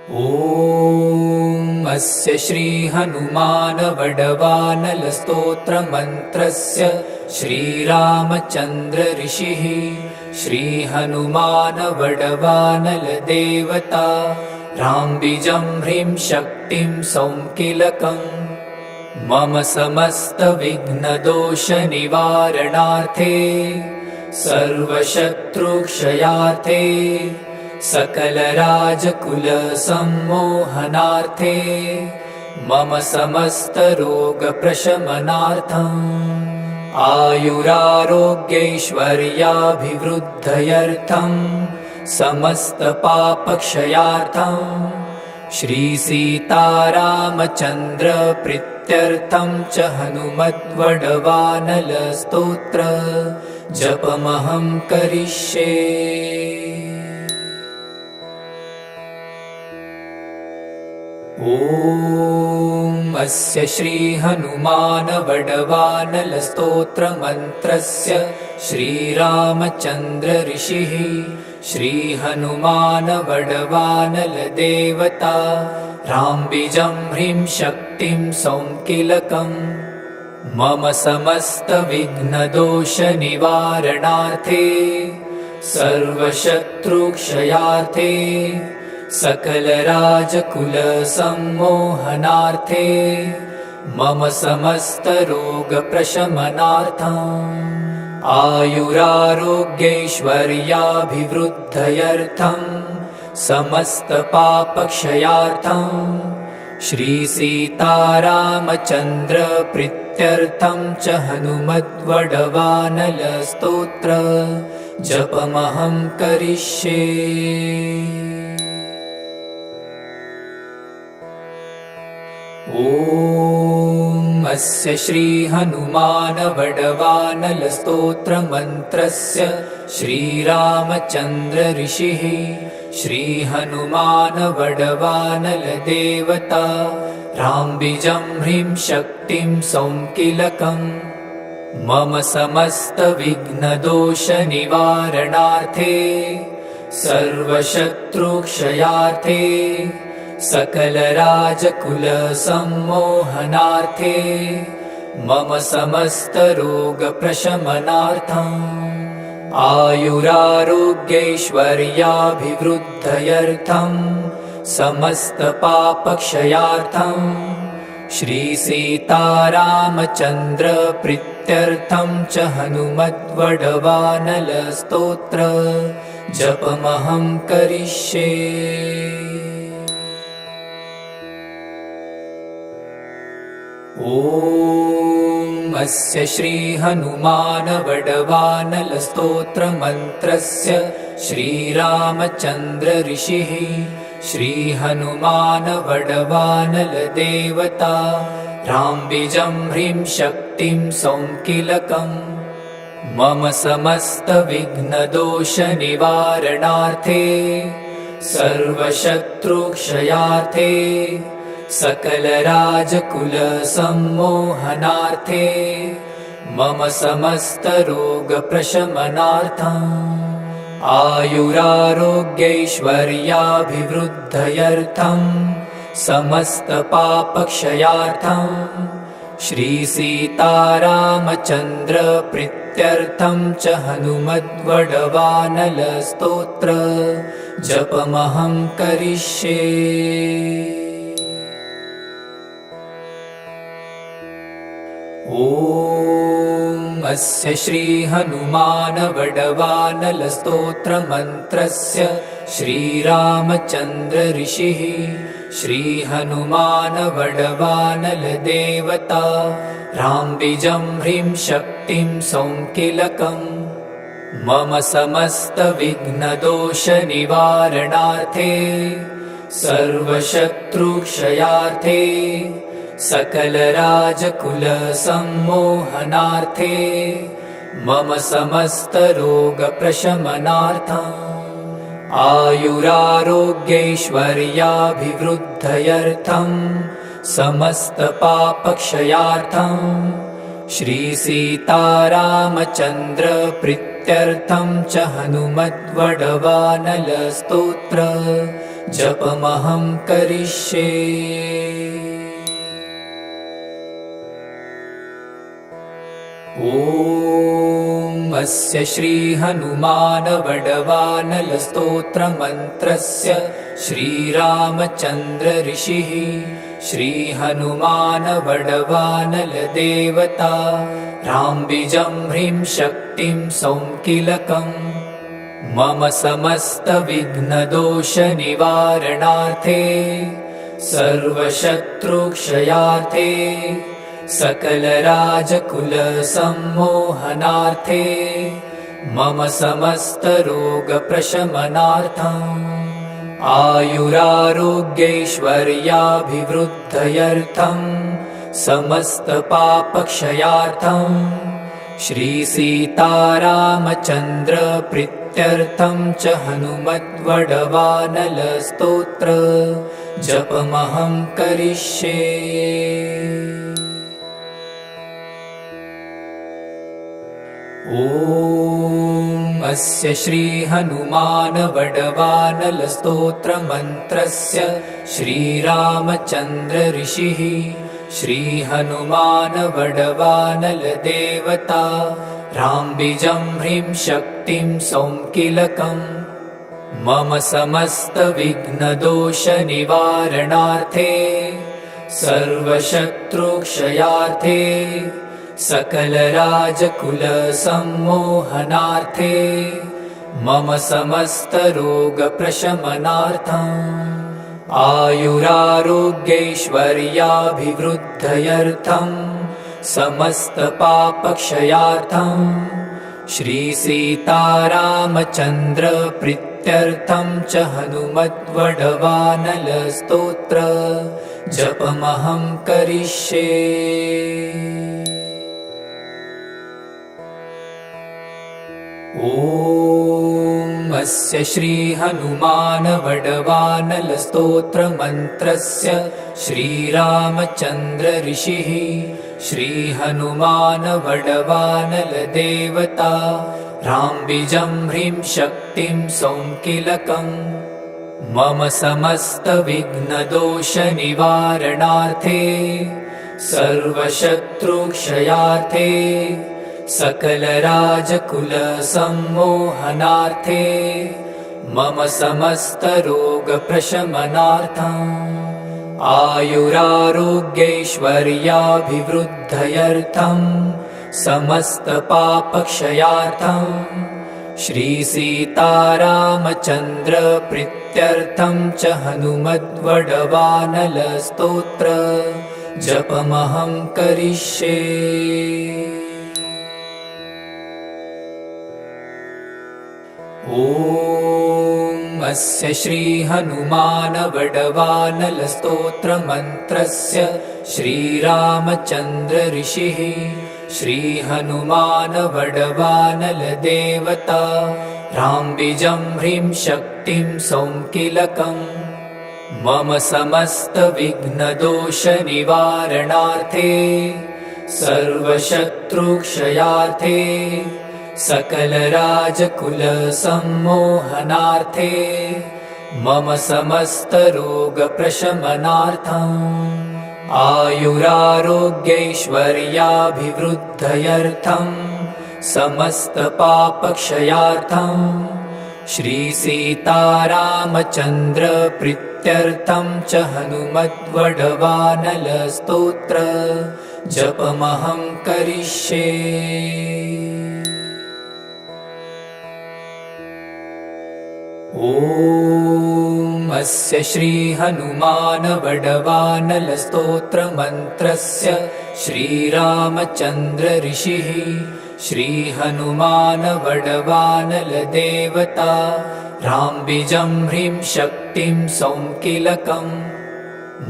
ॐ अस्य श्रीहनुमानवडवानलस्तोत्रमन्त्रस्य श्रीरामचन्द्र ऋषिः श्रीहनुमानवडवानलदेवता राम्बिजं ह्रीं शक्तिं सौङ्किलकम् मम समस्तविघ्नदोषनिवारणार्थे सर्वशत्रुक्षयार्थे सकलराजकुलसम्मोहनार्थे मम समस्तरोगप्रशमनार्थम् आयुरारोग्यैश्वर्याभिवृद्धयर्थं समस्तपापक्षयार्थं श्रीसीतारामचन्द्रप्रीत्यर्थं च हनुमद्वडवानलस्तोत्र जपमहं करिष्ये। ॐ अस्य श्रीहनुमानवडवानलस्तोत्रमन्त्रस्य श्रीरामचन्द्र ऋषिः श्रीहनुमानवडवानलदेवता राम्बिजं ह्रीं शक्तिं सौङ्किलकम् मम समस्तविघ्नदोषनिवारणार्थे सर्वशत्रुक्षयार्थे सकलराजकुलसम्मोहनार्थे मम समस्तरोगप्रशमनार्थम् आयुरारोग्यैश्वर्याभिवृद्धयर्थं समस्तपापक्षयार्थं श्रीसीतारामचन्द्रप्रीत्यर्थं च हनुमद्वडवानलस्तोत्र जपमहं करिष्ये। ॐ अस्य श्रीहनुमानवडवानलस्तोत्रमन्त्रस्य श्रीरामचन्द्र ऋषिः श्रीहनुमानवडवानलदेवता राम्बिजं ह्रीं शक्तिं सौङ्किलकम् मम समस्तविघ्नदोषनिवारणार्थे सर्वशत्रुक्षयार्थे सकलराजकुलसम्मोहनार्थे मम समस्तरोगप्रशमनार्थम् आयुरारोग्यैश्वर्याभिवृद्धयर्थं समस्तपापक्षयार्थं श्रीसीतारामचन्द्रप्रीत्यर्थं च हनुमद्वडवानलस्तोत्र जपमहं करिष्ये। ॐ अस्य श्रीहनुमानवडवानलस्तोत्रमन्त्रस्य श्रीरामचन्द्र ऋषिः श्रीहनुमानवडवानलदेवता राम्बिजं ह्रीं शक्तिं सौङ्किलकम् मम समस्तविघ्नदोषनिवारणार्थे सर्वशत्रुक्षयार्थे सकलराजकुलसम्मोहनार्थे मम समस्तरोगप्रशमनार्थम् आयुरारोग्यैश्वर्याभिवृद्धयर्थं समस्तपापक्षयार्थं श्रीसीतारामचन्द्रप्रीत्यर्थं च हनुमद्वडवानलस्तोत्र जपमहं करिष्ये। ॐ अस्य श्रीहनुमानवडवानलस्तोत्रमन्त्रस्य श्रीरामचन्द्र ऋषिः श्रीहनुमानवडवानलदेवता राम्बिजं ह्रीं शक्तिं सौङ्किलकम् मम समस्तविघ्नदोषनिवारणार्थे सर्वशत्रुक्षयार्थे सकलराजकुलसम्मोहनार्थे मम समस्तरोगप्रशमनार्थम् आयुरारोग्यैश्वर्याभिवृद्धयर्थं समस्तपापक्षयार्थं श्रीसीतारामचन्द्रप्रीत्यर्थं च हनुमद्वडवानलस्तोत्र जपमहं करिष्ये। ॐ अस्य श्रीहनुमानवडवानलस्तोत्रमन्त्रस्य श्रीरामचन्द्र ऋषिः श्रीहनुमानवडवानलदेवता राम्बिजं ह्रीं शक्तिं सौङ्किलकम् मम समस्तविघ्नदोषनिवारणार्थे सर्वशत्रुक्षयार्थे सकलराजकुलसम्मोहनार्थे मम समस्तरोगप्रशमनार्थम् आयुरारोग्यैश्वर्याभिवृद्धयर्थं समस्तपापक्षयार्थं श्रीसीतारामचन्द्रप्रीत्यर्थं च हनुमद्वडवानलस्तोत्र जपमहं करिष्ये। ॐ अस्य श्रीहनुमानवडवानलस्तोत्रमन्त्रस्य श्रीरामचन्द्र ऋषिः श्रीहनुमानवडवानलदेवता राम्बिजं ह्रीं शक्तिं सौङ्किलकम् मम समस्तविघ्नदोषनिवारणार्थे सर्वशत्रुक्षयार्थे सकलराजकुलसम्मोहनार्थे मम समस्तरोगप्रशमनार्थम् आयुरारोग्यैश्वर्याभिवृद्धयर्थं समस्तपापक्षयार्थं श्रीसीतारामचन्द्रप्रीत्यर्थं च हनुमद्वडवानलस्तोत्र जपमहं करिष्ये। ॐ अस्य श्रीहनुमानवडवानलस्तोत्रमन्त्रस्य श्रीरामचन्द्र ऋषिः श्रीहनुमानवडवानलदेवता राम्बिजं ह्रीं शक्तिं सौङ्किलकम् मम समस्तविघ्नदोषनिवारणार्थे सर्वशत्रुक्षयार्थे सकलराजकुलसम्मोहनार्थे मम समस्तरोगप्रशमनार्थम् आयुरारोग्यैश्वर्याभिवृद्धयर्थं समस्तपापक्षयार्थं श्रीसीतारामचन्द्रप्रीत्यर्थं च हनुमद्वडवानलस्तोत्र जपमहं करिष्ये। ॐ अस्य श्रीहनुमानवडवानलस्तोत्रमन्त्रस्य श्रीरामचन्द्र ऋषिः श्रीहनुमानवडवानलदेवता राम्बिजं ह्रीं शक्तिं सौङ्किलकम् मम समस्तविघ्नदोषनिवारणार्थे सर्वशत्रुक्षयार्थे सकलराजकुलसम्मोहनार्थे मम समस्तरोगप्रशमनार्थम् आयुरारोग्यैश्वर्याभिवृद्धयर्थं समस्तपापक्षयार्थं श्रीसीतारामचन्द्रप्रीत्यर्थं च हनुमद्वडवानलस्तोत्र जपमहं करिष्ये। ॐ अस्य श्रीहनुमानवडवानलस्तोत्रमन्त्रस्य श्रीरामचन्द्र ऋषिः श्रीहनुमानवडवानलदेवता राम्बिजं ह्रीं शक्तिं सौङ्किलकम्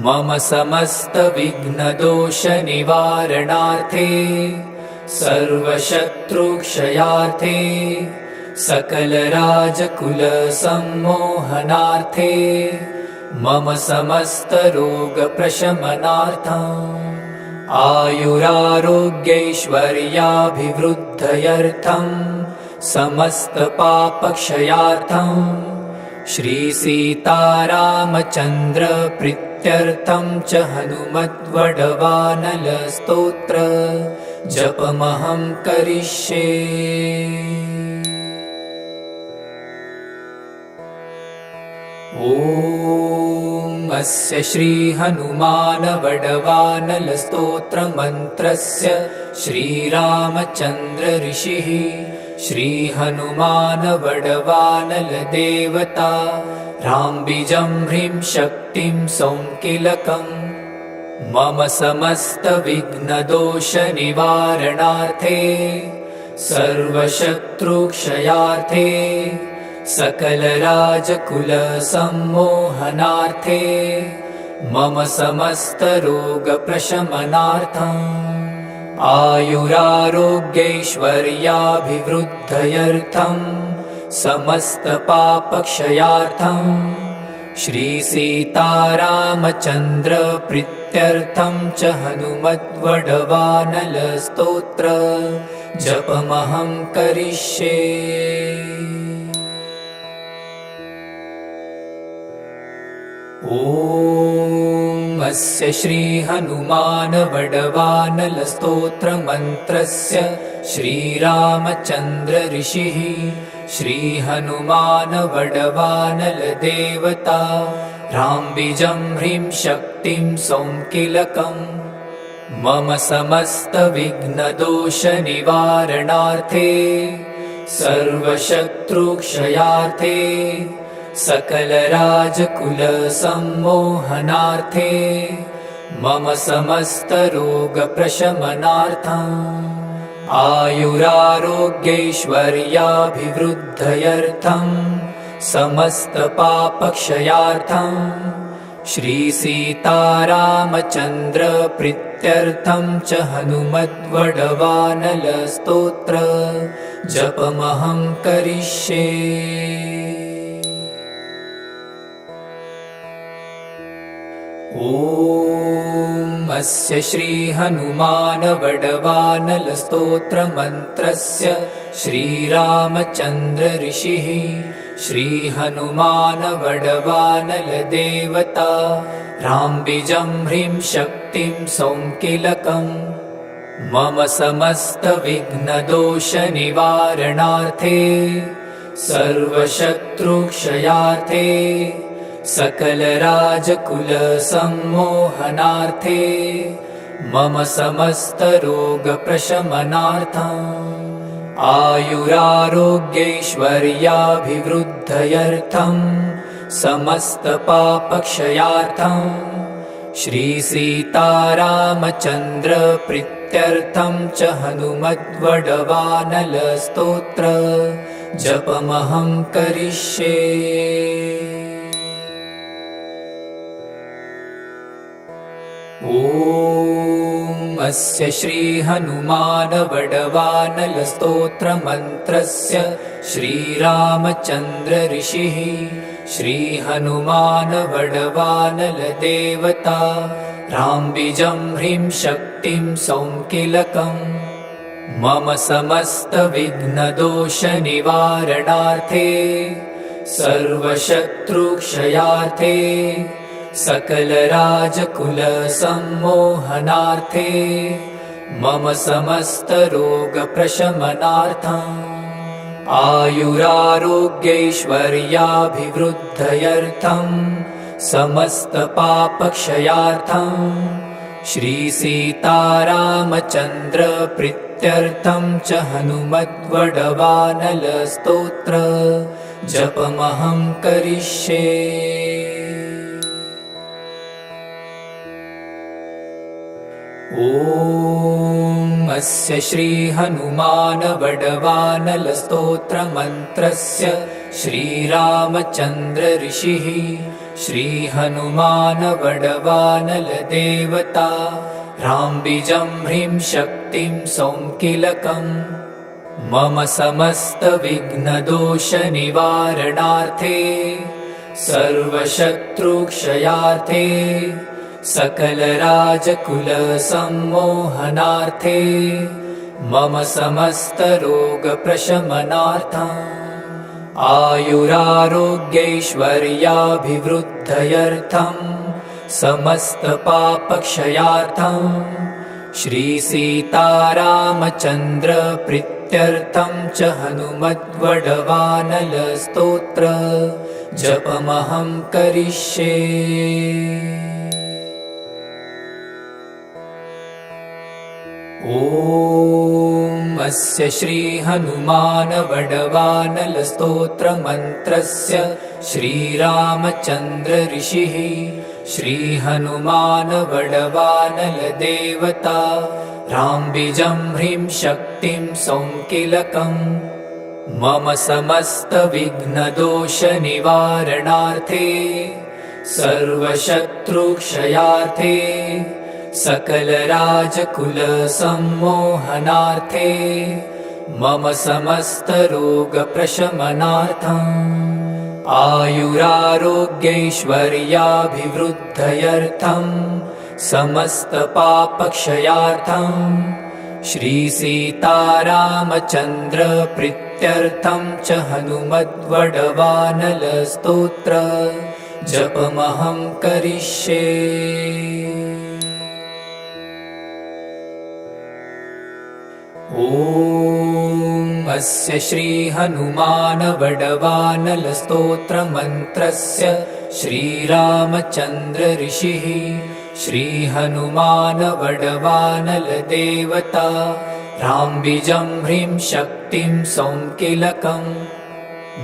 मम समस्तविघ्नदोषनिवारणार्थे सर्वशत्रुक्षयार्थे सकलराजकुलसम्मोहनार्थे मम समस्तरोगप्रशमनार्थम् आयुरारोग्यैश्वर्याभिवृद्धयर्थं समस्तपापक्षयार्थं श्रीसीतारामचन्द्र प्रीत्यर्थं च हनुमद्वडवानलस्तोत्र जपमहं करिष्ये। ॐ अस्य श्रीहनुमानवडवानलस्तोत्रमन्त्रस्य श्रीरामचन्द्र ऋषिः श्रीहनुमानवडवानलदेवता राम्बिजं ह्रीं शक्तिं सौङ्किलकम् मम समस्तविघ्नदोषनिवारणार्थे सर्वशत्रुक्षयार्थे सकलराजकुलसम्मोहनार्थे मम समस्तरोगप्रशमनार्थम् आयुरारोग्यैश्वर्याभिवृद्धयर्थं समस्तपापक्षयार्थं श्रीसीतारामचन्द्र प्रीत्यर्थं च हनुमद्वडवानलस्तोत्र जपमहं करिष्ये। ॐ अस्य श्रीहनुमानवडवानलस्तोत्रमन्त्रस्य श्रीरामचन्द्र ऋषिः श्रीहनुमानवडवानलदेवता राम्बिजं ह्रीं शक्तिं सौङ्किलकम् मम समस्तविघ्नदोषनिवारणार्थे सर्वशत्रुक्षयार्थे सकलराजकुलसम्मोहनार्थे मम समस्तरोगप्रशमनार्थम् आयुरारोग्यैश्वर्याभिवृद्धयर्थं समस्तपापक्षयार्थं श्रीसीतारामचन्द्र प्रीत्यर्थं च हनुमद्वडवानलस्तोत्र जपमहं करिष्ये। ॐ अस्य श्रीहनुमानवडवानलस्तोत्रमन्त्रस्य श्रीरामचन्द्र ऋषिः श्रीहनुमानवडवानलदेवता राम्बिजं ह्रीं शक्तिं सौङ्किलकम् मम समस्तविघ्नदोषनिवारणार्थे सर्वशत्रुक्षयार्थे सकलराजकुलसम्मोहनार्थे मम समस्तरोगप्रशमनार्थम् आयुरारोग्यैश्वर्याभिवृद्धयर्थं समस्तपापक्षयार्थं श्रीसीतारामचन्द्र प्रीत्यर्थं च हनुमद्वडवानलस्तोत्र जपमहं करिष्ये। ॐ अस्य श्रीहनुमानवडवानलस्तोत्रमन्त्रस्य श्रीरामचन्द्र ऋषिः श्रीहनुमानवडवानलदेवता राम्बिजं ह्रीं शक्तिं सौङ्किलकम् मम समस्तविघ्नदोषनिवारणार्थे सर्वशत्रुक्षयार्थे सकलराजकुलसम्मोहनार्थे मम समस्तरोगप्रशमनार्थम् आयुरारोग्यैश्वर्याभिवृद्धयर्थं समस्तपापक्षयार्थं श्रीसीतारामचन्द्र प्रीत्यर्थं च हनुमद्वडवानलस्तोत्र जपमहं करिष्ये। ॐ अस्य श्रीहनुमानवडवानलस्तोत्रमन्त्रस्य श्रीरामचन्द्र ऋषिः श्रीहनुमानवडवानलदेवता राम्बिजं ह्रीं शक्तिं सौङ्किलकम् मम समस्तविघ्नदोषनिवारणार्थे सर्वशत्रुक्षयार्थे सकलराजकुलसम्मोहनार्थे मम समस्तरोगप्रशमनार्थम् आयुरारोग्यैश्वर्याभिवृद्धयर्थं समस्तपापक्षयार्थं श्रीसीतारामचन्द्रप्रीत्यर्थं च हनुमद्वडवानलस्तोत्र जपमहं करिष्ये। ॐ अस्य श्री हनुमान वडवानलस्तोत्रमन्त्रस्य श्रीरामचन्द्र ऋषिः श्री हनुमान वडवानलदेवता राम्बिजं ह्रीं शक्तिं सौङ्किलकम् मम समस्तविघ्नदोषनिवारणार्थे सर्वशत्रुक्षयार्थे सकलराजकुलसम्मोहनार्थे मम समस्तरोगप्रशमनार्थम् आयुरारोग्यैश्वर्याभिवृद्धयर्थं समस्तपापक्षयार्थं श्रीसीतारामचन्द्रप्रीत्यर्थं च हनुमद्वडवानलस्तोत्र जपमहं करिष्ये। ॐ अस्य श्री हनुमान वडवानलस्तोत्रमन्त्रस्य श्रीरामचन्द्र ऋषिः श्री हनुमान वडवानलदेवता राम्बिजं ह्रीं शक्तिं सौङ्किलकम्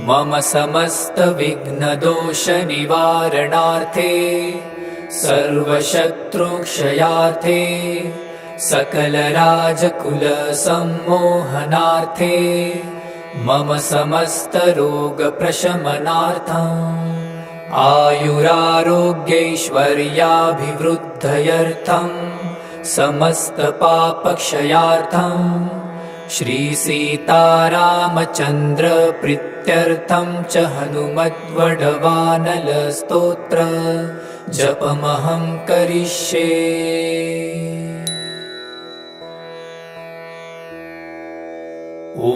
मम समस्तविघ्नदोषनिवारणार्थे सर्वशत्रुक्षयार्थे सकलराजकुलसम्मोहनार्थे मम समस्तरोगप्रशमनार्थम् आयुरारोग्यैश्वर्याभिवृद्धयर्थं समस्तपापक्षयार्थं श्रीसीतारामचन्द्रप्रीत्यर्थं च हनुमद्वडवानलस्तोत्र जपमहं करिष्ये। ॐ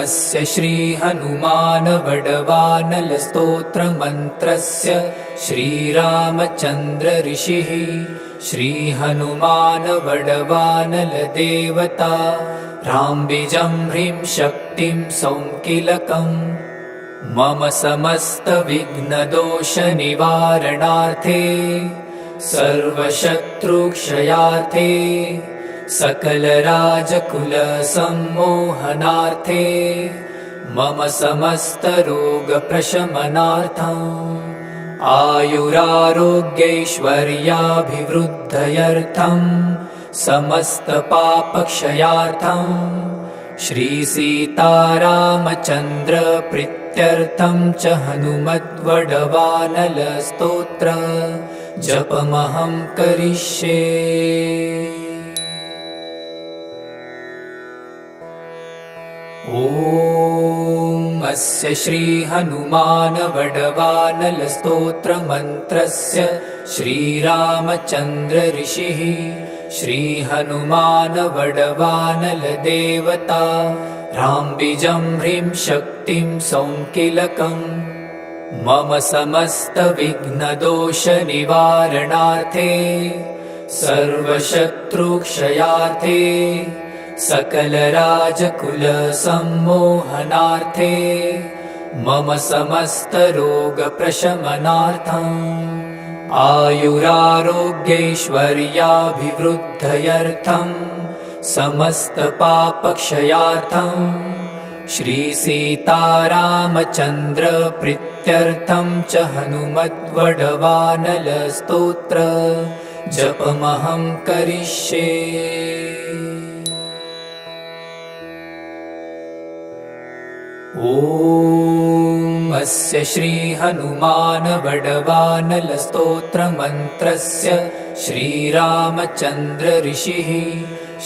अस्य श्री हनुमान वडवानलस्तोत्रमन्त्रस्य श्रीरामचन्द्र ऋषिः श्री हनुमान वडवानलदेवता राम्बिजं ह्रीं शक्तिं सौङ्किलकम् मम समस्तविघ्नदोषनिवारणार्थे सर्वशत्रुक्षयार्थे सकलराजकुलसम्मोहनार्थे मम समस्तरोगप्रशमनार्थम् आयुरारोग्यैश्वर्याभिवृद्धयर्थं समस्तपापक्षयार्थं श्रीसीतारामचन्द्रप्रीत्यर्थं च हनुमद्वडवानलस्तोत्र जपमहं करिष्ये। ॐ अस्य श्री हनुमान वडवानलस्तोत्रमन्त्रस्य श्रीरामचन्द्र ऋषिः श्री हनुमान वडवानलदेवता राम्बिजं ह्रीं शक्तिं सौङ्किलकम् मम समस्तविघ्नदोषनिवारणार्थे सर्वशत्रुक्षयार्थे सकलराजकुलसम्मोहनार्थे मम समस्तरोगप्रशमनार्थम् आयुरारोग्यैश्वर्याभिवृद्धयर्थं समस्तपापक्षयार्थं श्रीसीतारामचन्द्रप्रीत्यर्थं च हनुमद्वडवानलस्तोत्र जपमहं करिष्ये। ॐ अस्य श्री हनुमान वडवानलस्तोत्रमन्त्रस्य श्रीरामचन्द्र ऋषिः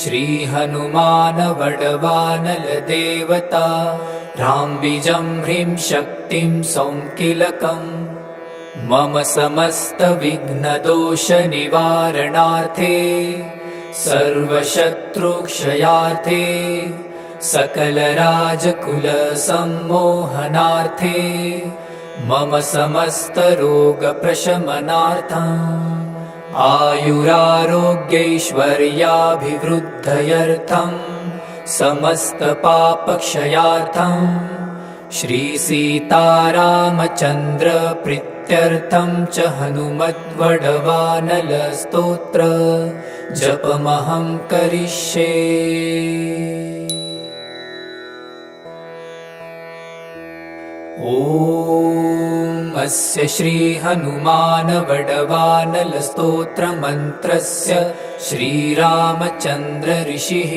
श्री हनुमान वडवानलदेवता राम्बिजं ह्रीं शक्तिं सौङ्किलकम् मम समस्तविघ्नदोषनिवारणार्थे सर्वशत्रुक्षयार्थे सकलराजकुलसम्मोहनार्थे मम समस्तरोगप्रशमनार्थम् आयुरारोग्यैश्वर्याभिवृद्धयर्थं समस्तपापक्षयार्थं श्रीसीतारामचन्द्रप्रीत्यर्थं च हनुमद्वडवानलस्तोत्र जपमहं करिष्ये। ॐ अस्य श्रीहनुमानवडवानलस्तोत्रमन्त्रस्य श्रीरामचन्द्र ऋषिः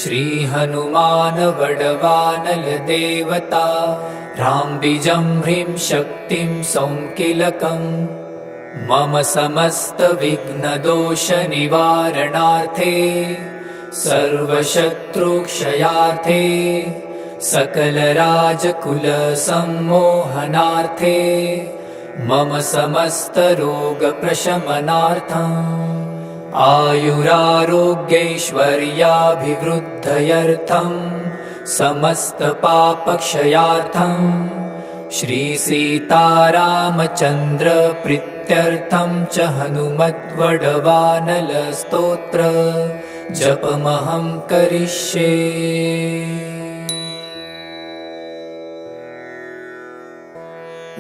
श्रीहनुमानवडवानलदेवता राम्बिजं ह्रीं शक्तिं सौङ्किलकम् मम समस्तविघ्नदोषनिवारणार्थे सर्वशत्रुक्षयार्थे सकलराजकुलसम्मोहनार्थे मम समस्तरोगप्रशमनार्थम् आयुरारोग्यैश्वर्याभिवृद्धयर्थं समस्तपापक्षयार्थं श्रीसीतारामचन्द्रप्रीत्यर्थं च हनुमद्वडवानलस्तोत्र जपमहं करिष्ये।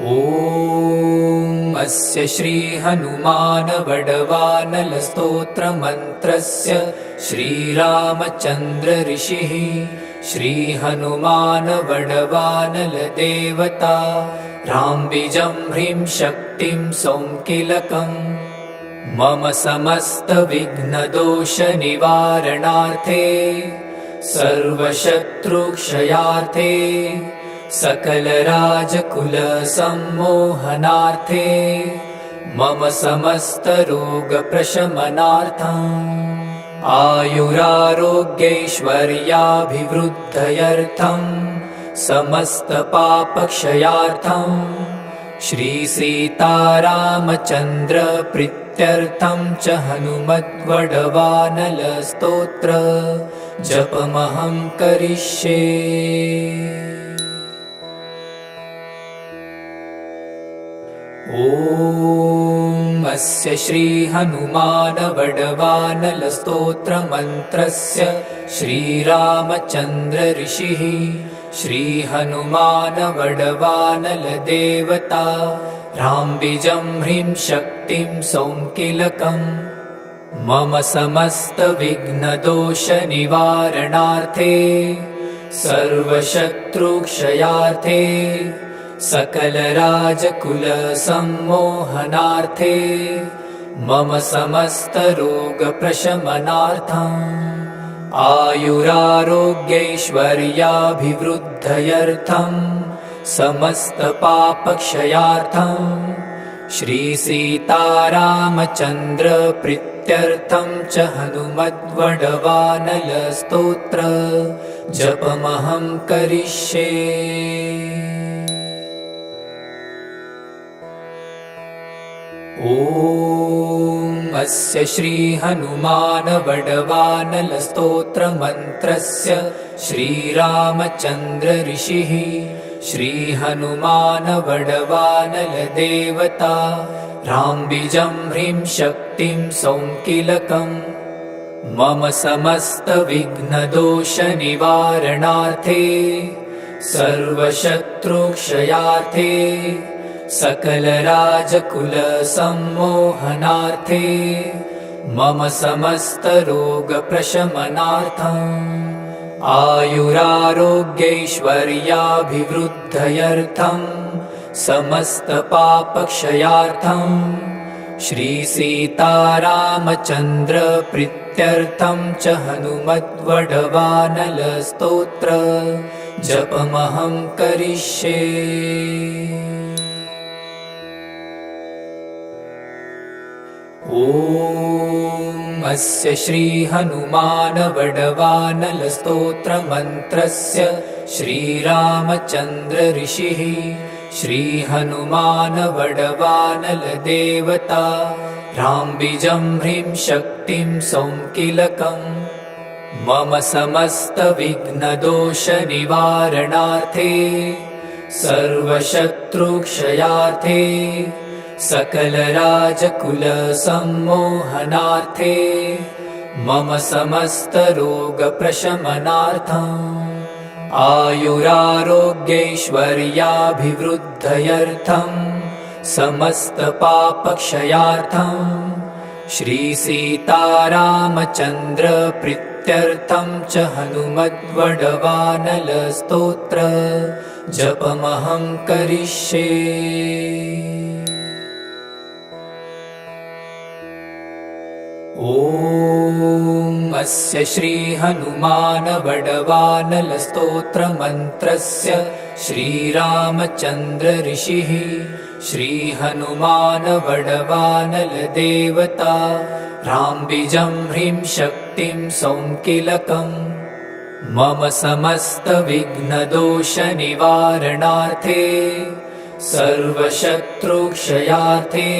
ॐ अस्य श्रीहनुमानवडवानलस्तोत्रमन्त्रस्य श्रीरामचन्द्र ऋषिः श्रीहनुमानवडवानलदेवता राम्बिजं ह्रीं शक्तिं सौङ्किलकम् मम समस्तविघ्नदोषनिवारणार्थे सर्वशत्रुक्षयार्थे सकलराजकुलसम्मोहनार्थे मम समस्तरोगप्रशमनार्थम् आयुरारोग्यैश्वर्याभिवृद्धयर्थं समस्तपापक्षयार्थं श्रीसीतारामचन्द्रप्रीत्यर्थं च हनुमद्वडवानलस्तोत्र जपमहं करिष्ये। ॐ अस्य श्रीहनुमानवडवानलस्तोत्रमन्त्रस्य श्रीरामचन्द्र ऋषिः श्रीहनुमानवडवानलदेवता राम्बिजं ह्रीं शक्तिं सौङ्किलकम् मम समस्तविघ्नदोषनिवारणार्थे सर्वशत्रुक्षयार्थे सकलराजकुलसम्मोहनार्थे मम समस्तरोगप्रशमनार्थम् आयुरारोग्यैश्वर्याभिवृद्धयर्थं समस्तपापक्षयार्थं श्रीसीतारामचन्द्रप्रीत्यर्थं च हनुमद्वडवानलस्तोत्र जपमहं करिष्ये। ॐ अस्य श्रीहनुमानवडवानलस्तोत्रमन्त्रस्य श्रीरामचन्द्र ऋषिः श्रीहनुमानवडवानलदेवता राम्बिजं ह्रीं शक्तिं सौङ्किलकम् मम समस्तविघ्नदोषनिवारणार्थे सर्वशत्रुक्षयार्थे सकलराजकुलसम्मोहनार्थे मम समस्तरोगप्रशमनार्थम् आयुरारोग्यैश्वर्याभिवृद्धयर्थं समस्तपापक्षयार्थं श्रीसीतारामचन्द्रप्रीत्यर्थं च हनुमद्वडवानलस्तोत्र जपमहं करिष्ये। ॐ अस्य श्रीहनुमानवडवानलस्तोत्रमन्त्रस्य श्रीरामचन्द्र ऋषिः श्रीहनुमानवडवानलदेवता राम्बिजं ह्रीं शक्तिं सौङ्किलकम् मम समस्तविघ्नदोषनिवारणार्थे सर्वशत्रुक्षयार्थे सकलराजकुलसम्मोहनार्थे मम समस्तरोगप्रशमनार्थम् आयुरारोग्यैश्वर्याभिवृद्धयर्थम् समस्तपापक्षयार्थम् श्रीसीतारामचन्द्रप्रीत्यर्थं च हनुमद्वडवानलस्तोत्र जपमहं करिष्ये। ॐ अस्य श्रीहनुमानवडवानलस्तोत्रमन्त्रस्य श्रीरामचन्द्र ऋषिः श्रीहनुमानवडवानलदेवता राम्बिजं ह्रीं शक्तिं सौङ्किलकम् मम समस्तविघ्नदोषनिवारणार्थे सर्वशत्रुक्षयार्थे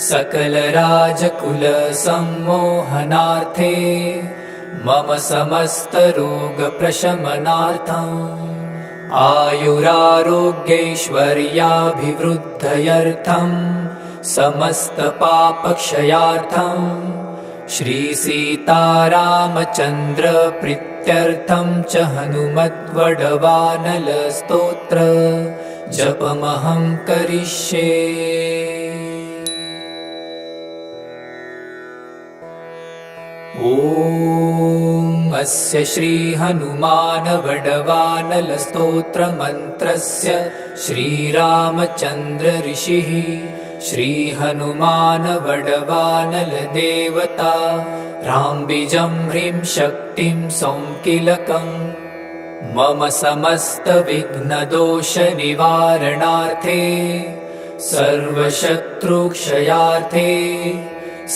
सकलराजकुलसम्मोहनार्थे मम समस्तरोगप्रशमनार्थम् आयुरारोग्यैश्वर्याभिवृद्धयर्थम् समस्तपापक्षयार्थम् श्रीसीतारामचन्द्रप्रीत्यर्थं च हनुमद्वडवानलस्तोत्र जपमहं करिष्ये। ॐ अस्य श्रीहनुमानवडवानलस्तोत्रमन्त्रस्य श्रीरामचन्द्र ऋषिः श्रीहनुमानवडवानलदेवता राम्बिजं ह्रीं शक्तिं सौङ्किलकम् मम समस्तविघ्नदोषनिवारणार्थे सर्वशत्रुक्षयार्थे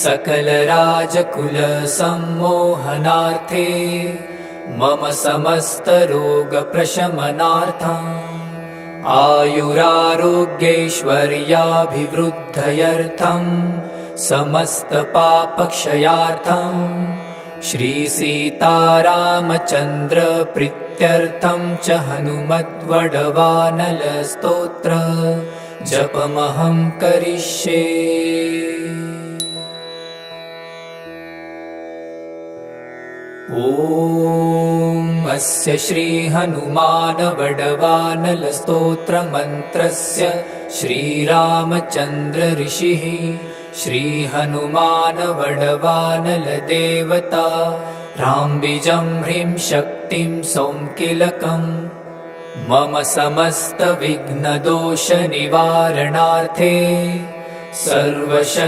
सकलराजकुलसम्मोहनार्थे मम समस्तरोगप्रशमनार्थम् आयुरारोग्यैश्वर्याभिवृद्धयर्थम् समस्तपापक्षयार्थम् श्रीसीतारामचन्द्रप्रीत्यर्थं च हनुमद्वडवानलस्तोत्र जपमहं करिष्ये। ॐ अस्य श्रीहनुमानवडवानलस्तोत्रमन्त्रस्य श्रीरामचन्द्र ऋषिः श्रीहनुमानवडवानलदेवता राम्बिजं ह्रीं शक्तिं सौङ्किलकम् मम समस्तविघ्नदोषनिवारणार्थे सर्वशत्रुक्षयार्थे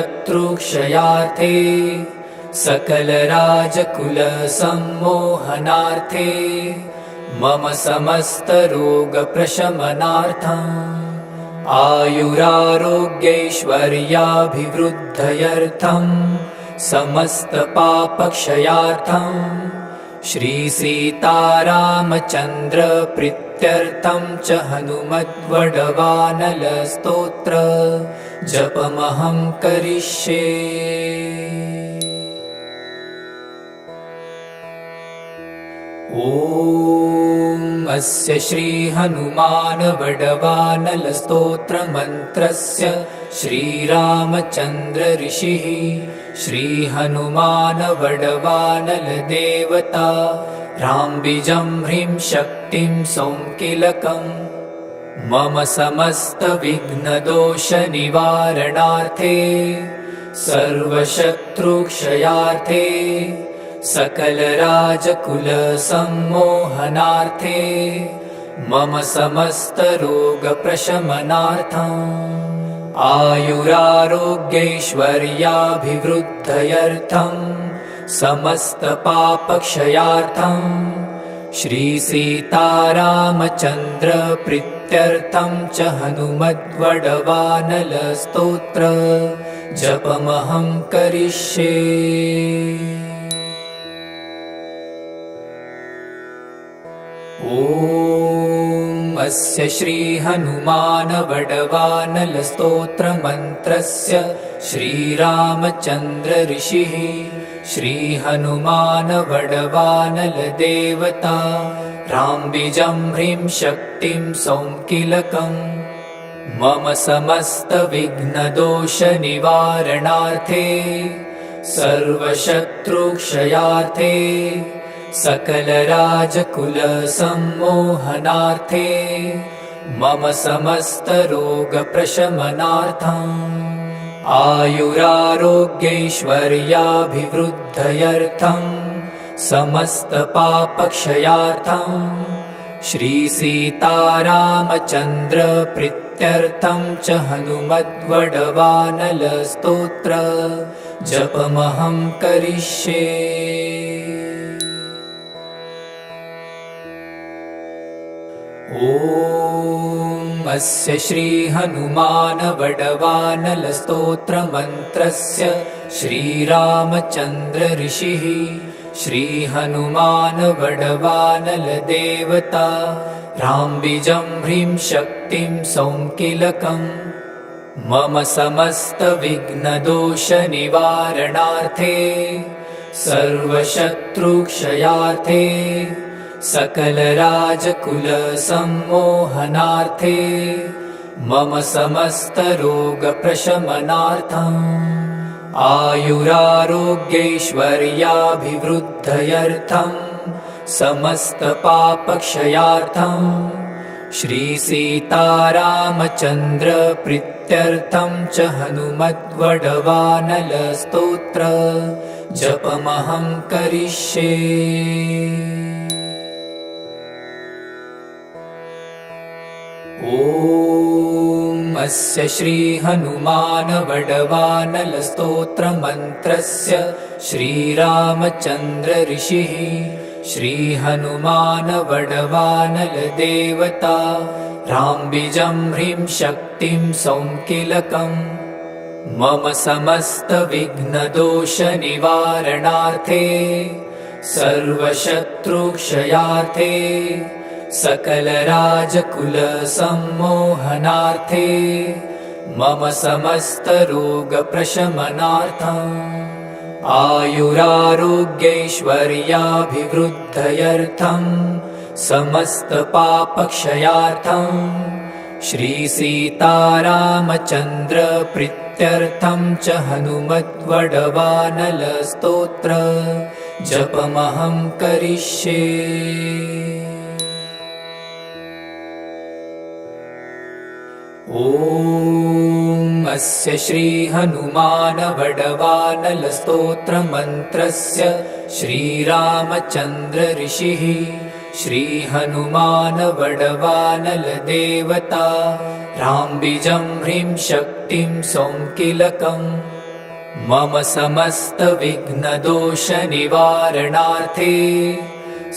सकलराजकुलसम्मोहनार्थे मम समस्तरोगप्रशमनार्थम् आयुरारोग्यैश्वर्याभिवृद्धयर्थम् समस्तपापक्षयार्थम् श्रीसीतारामचन्द्रप्रीत्यर्थं च हनुमद्वडवानलस्तोत्र जपमहं करिष्ये। ॐ अस्य श्रीहनुमानवडवानलस्तोत्रमन्त्रस्य श्रीरामचन्द्र ऋषिः श्रीहनुमानवडवानलदेवता राम्बिजं ह्रीं शक्तिं सौङ्किलकम् मम समस्तविघ्नदोषनिवारणार्थे सर्वशत्रुक्षयार्थे सकलराजकुलसम्मोहनार्थे मम समस्तरोगप्रशमनार्थम् आयुरारोग्यैश्वर्याभिवृद्धयर्थम् समस्तपापक्षयार्थम् श्रीसीतारामचन्द्रप्रीत्यर्थं च हनुमद्वडवानलस्तोत्र जपमहं करिष्ये। ॐ अस्य श्रीहनुमानवडवानलस्तोत्रमन्त्रस्य श्रीरामचन्द्र ऋषिः श्रीहनुमान वडवानल देवता राम्बिजं ह्रीं शक्तिं सौङ्किलकम् मम समस्त विघ्नदोष निवारणार्थे सर्वशत्रुक्षयार्थे सकलराजकुल सम्मोहनार्थे मम समस्त रोगप्रशमनार्थम् आयुरारोग्यैश्वर्याभिवृद्धयर्थं समस्त पापक्षयार्थं श्रीसीतारामचन्द्र प्रीत्यर्थं च हनुमद्वडवानल स्तोत्र जपमहं करिष्ये। ॐ अस्य श्रीहनुमान वडवानल स्तोत्रमन्त्रस्य श्रीरामचन्द्र ऋषिः श्रीहनुमान वडवानल देवता राम्बिजं ह्रीं शक्तिं सौङ्किलकम् मम समस्त विघ्नदोष निवारणार्थे सर्वशत्रुक्षयार्थे सकलराजकुल सम्मोहनार्थे मम समस्त रोगप्रशमनार्थम् आयुरारोग्यैश्वर्याभिवृद्धयर्थं समस्त पापक्षयार्थं श्रीसीतारामचन्द्र प्रीत्यर्थं च हनुमद्वडवानल स्तोत्र जपमहं करिष्ये। ॐ अस्य श्रीहनुमान वडवानल स्तोत्रमन्त्रस्य श्रीरामचन्द्र ऋषिः श्रीहनुमान वडवानल देवता राम्बिजं ह्रीं शक्तिं सौङ्किलकम् मम समस्त विघ्नदोष निवारणार्थे सर्वशत्रुक्षयार्थे सकलराजकुल सम्मोहनार्थे मम समस्त रोगप्रशमनार्थम् आयुरारोग्यैश्वर्याभिवृद्धयर्थं समस्त पापक्षयार्थं श्रीसीतारामचन्द्र प्रीत्यर्थं च हनुमद्वडवानल स्तोत्र जपमहं करिष्ये। ॐ अस्य श्रीहनुमान वडवानल स्तोत्रमन्त्रस्य श्रीरामचन्द्र ऋषिः श्रीहनुमान वडवानल देवता राम्बिजं ह्रीं शक्तिं सौङ्किलकम् मम समस्त विघ्नदोष निवारणार्थे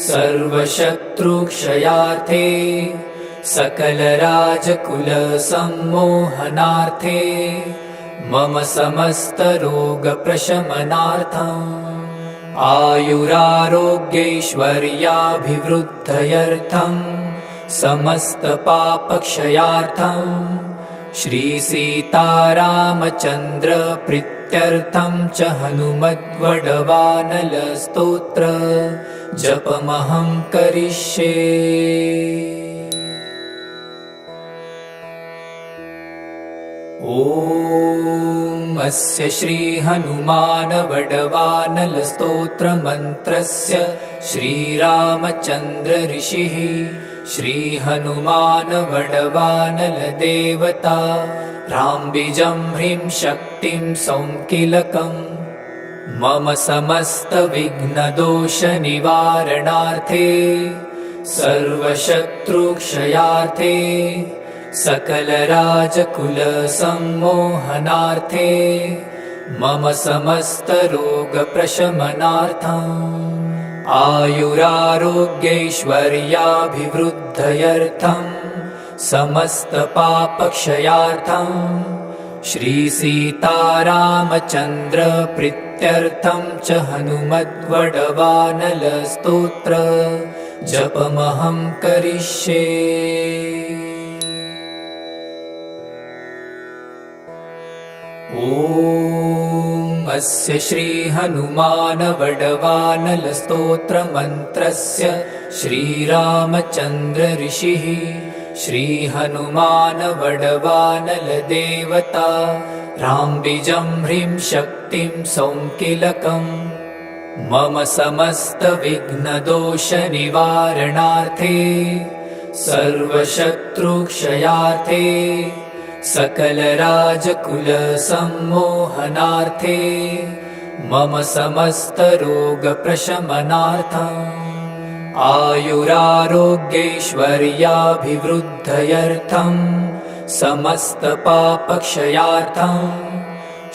सर्वशत्रुक्षयार्थे सकलराजकुल सम्मोहनार्थे मम समस्त रोगप्रशमनार्थम् आयुरारोग्यैश्वर्याभिवृद्धयर्थं समस्त पापक्षयार्थं श्रीसीतारामचन्द्र प्रीत्यर्थं च हनुमद्वडवानल स्तोत्र जपमहं करिष्ये। ॐ अस्य श्रीहनुमान वडवानल स्तोत्रमन्त्रस्य श्रीरामचन्द्र ऋषिः श्रीहनुमान वडवानल देवता राम्बिजं ह्रीं शक्तिं सौङ्किलकम् मम समस्त विघ्नदोष निवारणार्थे सर्वशत्रुक्षयार्थे सकलराजकुल सम्मोहनार्थे मम समस्त रोगप्रशमनार्थम् आयुरारोग्यैश्वर्याभिवृद्धयर्थं समस्त पापक्षयार्थं श्रीसीतारामचन्द्र प्रीत्यर्थं च हनुमद्वडवानल स्तोत्र जपमहं करिष्ये। ॐ अस्य श्रीहनुमानवडवानलस्तोत्रमन्त्रस्य श्रीरामचन्द्र ऋषिः श्रीहनुमानवडवानलदेवता राम्बिजं ह्रीं शक्तिं सौङ्किलकम् मम समस्तविघ्नदोषनिवारणार्थे सर्वशत्रुक्षयार्थे सकलराजकुलसम्मोहनार्थे मम समस्तरोगप्रशमनार्थम् आयुरारोग्यैश्वर्याभिवृद्धयर्थम् समस्तपापक्षयार्थम्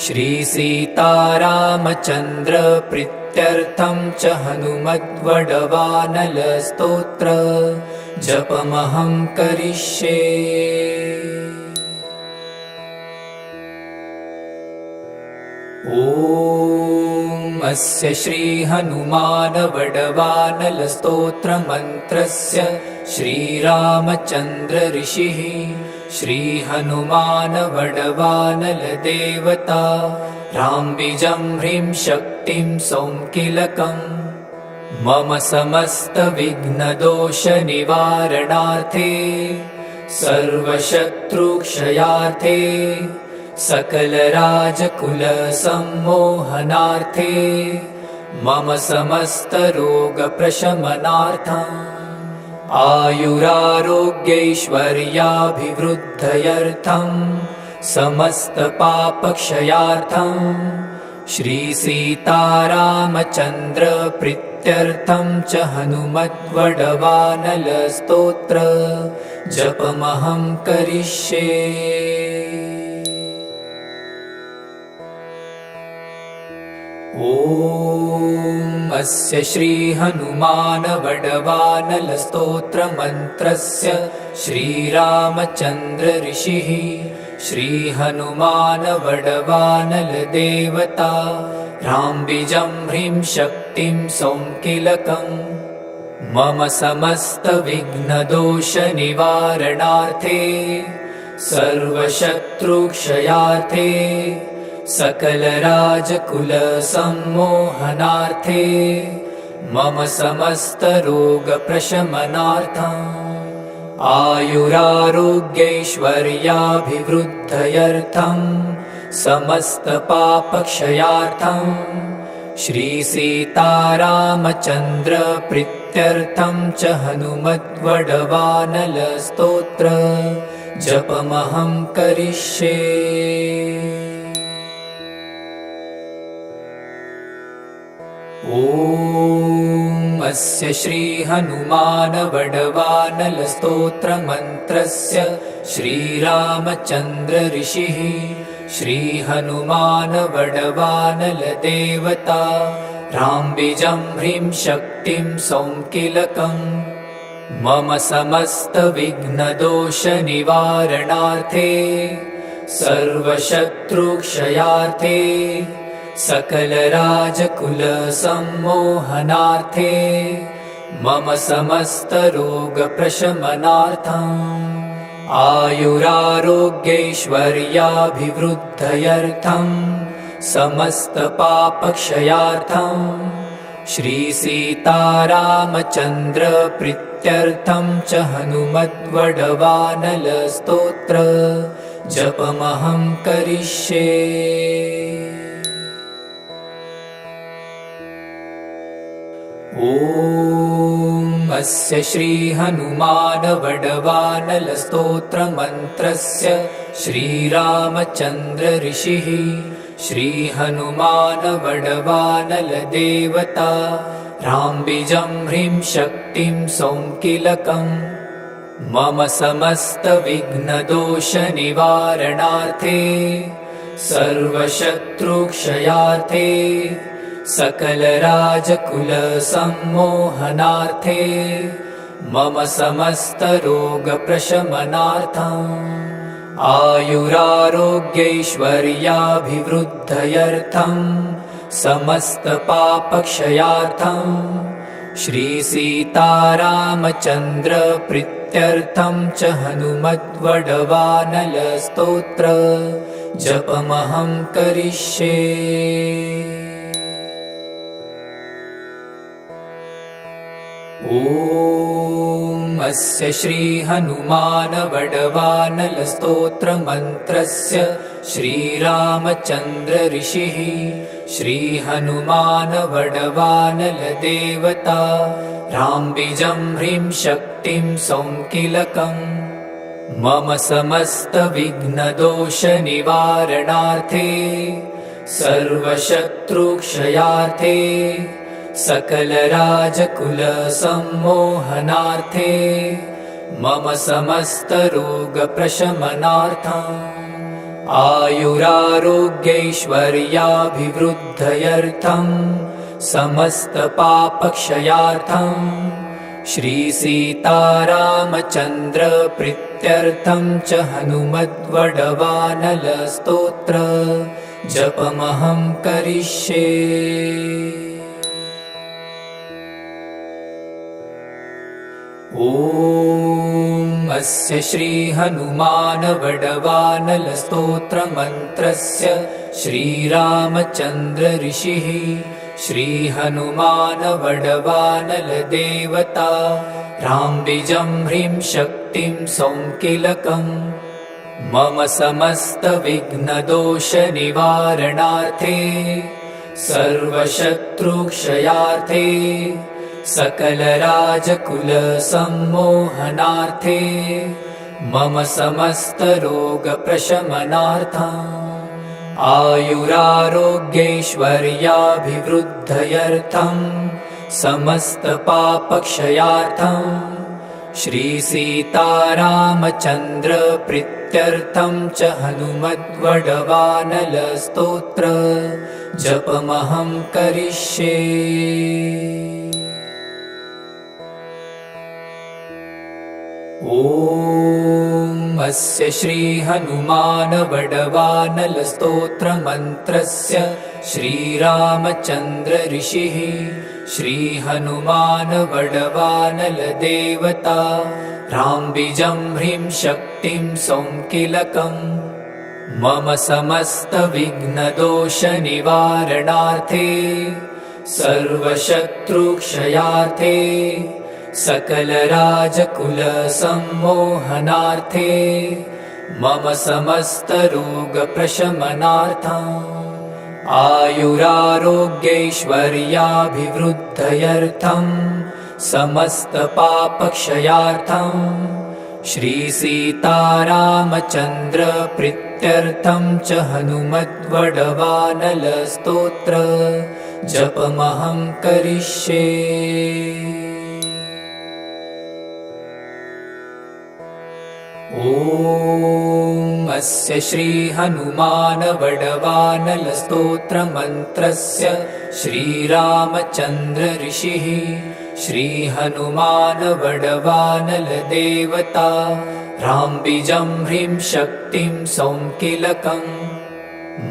श्रीसीतारामचन्द्रप्रीत्यर्थं च हनुमद्वडवानलस्तोत्र जपमहं करिष्ये। ॐ अस्य श्रीहनुमानवडवानलस्तोत्रमन्त्रस्य श्रीरामचन्द्र ऋषिः श्रीहनुमानवडवानलदेवता राम्बिजं ह्रीं शक्तिं सौङ्किलकम् मम समस्तविघ्नदोषनिवारणार्थे सर्वशत्रुक्षयार्थे सकलराजकुलसम्मोहनार्थे मम समस्तरोगप्रशमनार्थम् आयुरारोग्यैश्वर्याभिवृद्धयर्थम् समस्तपापक्षयार्थम् श्रीसीतारामचन्द्रप्रीत्यर्थं च हनुमद्वडवानलस्तोत्र जपमहं करिष्ये। ॐ अस्य श्रीहनुमानवडवानलस्तोत्रमन्त्रस्य श्रीरामचन्द्र ऋषिः श्रीहनुमानवडवानलदेवता राम्बिजं ह्रीं शक्तिं सौङ्किलकम् मम समस्तविघ्नदोषनिवारणार्थे सर्वशत्रुक्षयार्थे सकलराजकुलसम्मोहनार्थे मम समस्तरोगप्रशमनार्थम् आयुरारोग्यैश्वर्याभिवृद्धयर्थम् समस्तपापक्षयार्थम् श्रीसीतारामचन्द्रप्रीत्यर्थं च हनुमद्वडवानलस्तोत्र जपमहं करिष्ये। ॐ अस्य श्रीहनुमानवडवानलस्तोत्रमन्त्रस्य श्रीरामचन्द्र ऋषिः श्रीहनुमानवडवानलदेवता राम्बिजं ह्रीं शक्तिं सौङ्किलकम् मम समस्तविघ्नदोषनिवारणार्थे सर्वशत्रुक्षयार्थे सकलराजकुलसम्मोहनार्थे मम समस्तरोगप्रशमनार्थम् आयुरारोग्यैश्वर्याभिवृद्धयर्थम् समस्तपापक्षयार्थम् श्रीसीतारामचन्द्रप्रीत्यर्थं च हनुमद्वडवानलस्तोत्र जपमहं करिष्ये। ॐ अस्य श्रीहनुमानवडवानलस्तोत्रमन्त्रस्य श्रीरामचन्द्र ऋषिः श्रीहनुमानवडवानलदेवता राम्बिजं ह्रीं शक्तिं सौङ्किलकम् मम समस्तविघ्नदोषनिवारणार्थे सर्वशत्रुक्षयार्थे सकलराजकुलसम्मोहनार्थे मम समस्तरोगप्रशमनार्थम् आयुरारोग्यैश्वर्याभिवृद्धयर्थम् समस्तपापक्षयार्थम् श्रीसीतारामचन्द्रप्रीत्यर्थं च हनुमद्वडवानलस्तोत्र जपमहं करिष्ये। ॐ अस्य श्रीहनुमान वडवानल स्तोत्रमन्त्रस्य श्रीरामचन्द्र ऋषिः श्रीहनुमान वडवानल देवता राम्बिजं ह्रीं शक्तिं सौङ्किलकम् मम समस्तविघ्नदोषनिवारणार्थे सर्वशत्रुक्षयार्थे सकलराजकुलसम्मोहनार्थे मम समस्तरोगप्रशमनार्थम् आयुरारोग्यैश्वर्याभिवृद्धयर्थं समस्तपापक्षयार्थं श्रीसीतारामचन्द्रप्रीत्यर्थं च हनुमद्वडवानल स्तोत्र जपमहं करिष्ये। ॐ अस्य श्रीहनुमान वडवानल स्तोत्रमन्त्रस्य श्रीरामचन्द्र ऋषिः श्रीहनुमान वडवानल देवता राम्बिजं ह्रीं शक्तिं सौङ्किलकम् मम समस्तविघ्नदोषनिवारणार्थे सर्वशत्रुक्षयार्थे सकलराजकुलसम्मोहनार्थे मम समस्तरोगप्रशमनार्थम् आयुरारोग्यैश्वर्याभिवृद्धयर्थं समस्तपापक्षयार्थं श्रीसीतारामचन्द्रप्रीत्यर्थं च हनुमद्वडवानल स्तोत्र जपमहं करिष्ये। ॐ अस्य श्रीहनुमान वडवानल स्तोत्रमन्त्रस्य श्रीरामचन्द्र ऋषिः श्रीहनुमान वडवानल देवता राम्बिजं ह्रीं शक्तिं सौङ्किलकम् मम समस्तविघ्नदोषनिवारणार्थे सर्वशत्रुक्षयार्थे सकलराजकुलसम्मोहनार्थे मम समस्तरोगप्रशमनार्थम् आयुरारोग्यैश्वर्याभिवृद्धयर्थं समस्तपापक्षयार्थं श्रीसीतारामचन्द्रप्रीत्यर्थं च हनुमद्वडवानल स्तोत्र जपमहं करिष्ये। ॐ अस्य श्रीहनुमान वडवानल स्तोत्रमन्त्रस्य श्रीरामचन्द्र ऋषिः श्रीहनुमान वडवानल देवता राम्बिजं ह्रीं शक्तिं सौङ्किलकम्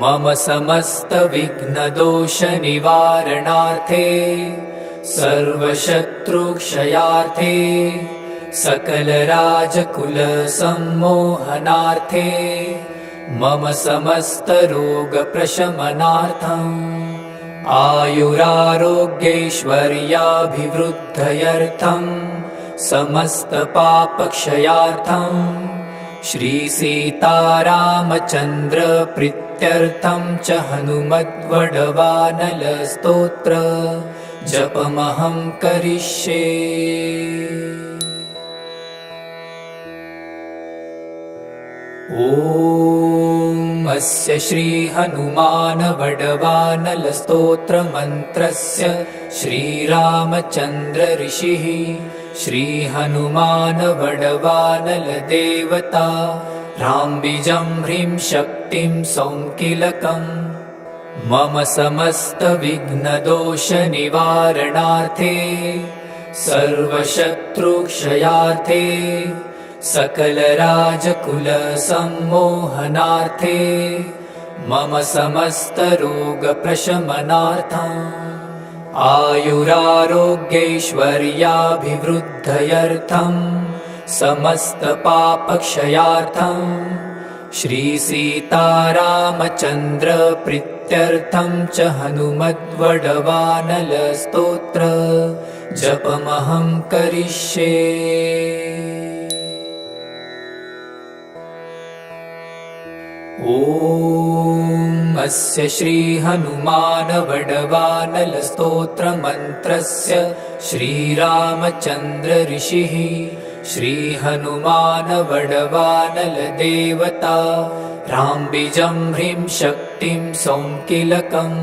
मम समस्तविघ्नदोषनिवारणार्थे सर्वशत्रुक्षयार्थे सकलराजकुलसम्मोहनार्थे मम समस्तरोगप्रशमनार्थम् आयुरारोग्यैश्वर्याभिवृद्धयर्थं समस्तपापक्षयार्थं श्रीसीतारामचन्द्रप्रीत्यर्थं च हनुमद्वडवानल स्तोत्र जपमहं करिष्ये। ॐ अस्य श्रीहनुमान वडवानल स्तोत्रमन्त्रस्य श्रीरामचन्द्र ऋषिः श्रीहनुमान वडवानल देवता राम्बिजं ह्रीं शक्तिं सौङ्किलकम् मम समस्तविघ्नदोषनिवारणार्थे सर्वशत्रुक्षयार्थे सकलराजकुलसम्मोहनार्थे मम समस्तरोगप्रशमनार्थम् आयुरारोग्यैश्वर्याभिवृद्धयर्थं समस्तपापक्षयार्थं श्रीसीतारामचन्द्र प्रीत्यर्थं च हनुमद्वडवानलस्तोत्र जपमहं करिष्ये। ॐ अस्य श्रीहनुमानवडवानलस्तोत्रमन्त्रस्य श्रीरामचन्द्र ऋषिः श्रीहनुमानवडवानलदेवता राम्बिजं ह्रीं शक्तिं सौङ्किलकम्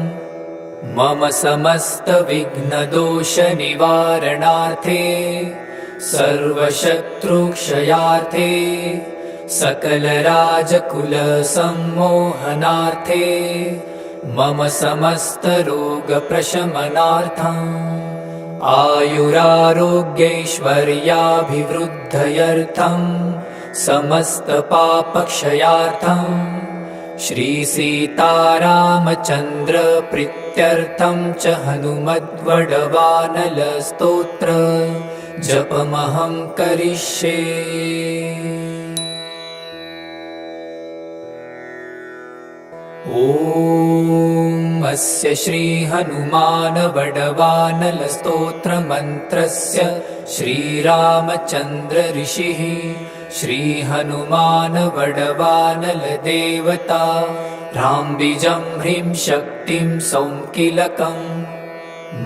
मम समस्तविघ्नदोषनिवारणार्थे सर्वशत्रुक्षयार्थे सकलराजकुलसम्मोहनार्थे मम समस्तरोगप्रशमनार्थम् आयुरारोग्यैश्वर्याभिवृद्धयर्थं समस्तपापक्षयार्थं श्रीसीतारामचन्द्र प्रीत्यर्थं च हनुमद्वडवानलस्तोत्र जपमहं करिष्ये। ॐ अस्य श्रीहनुमानवडवानलस्तोत्रमन्त्रस्य श्रीरामचन्द्र ऋषिः श्रीहनुमानवडवानलदेवता राम्बिजं ह्रीं शक्तिं सौङ्किलकम्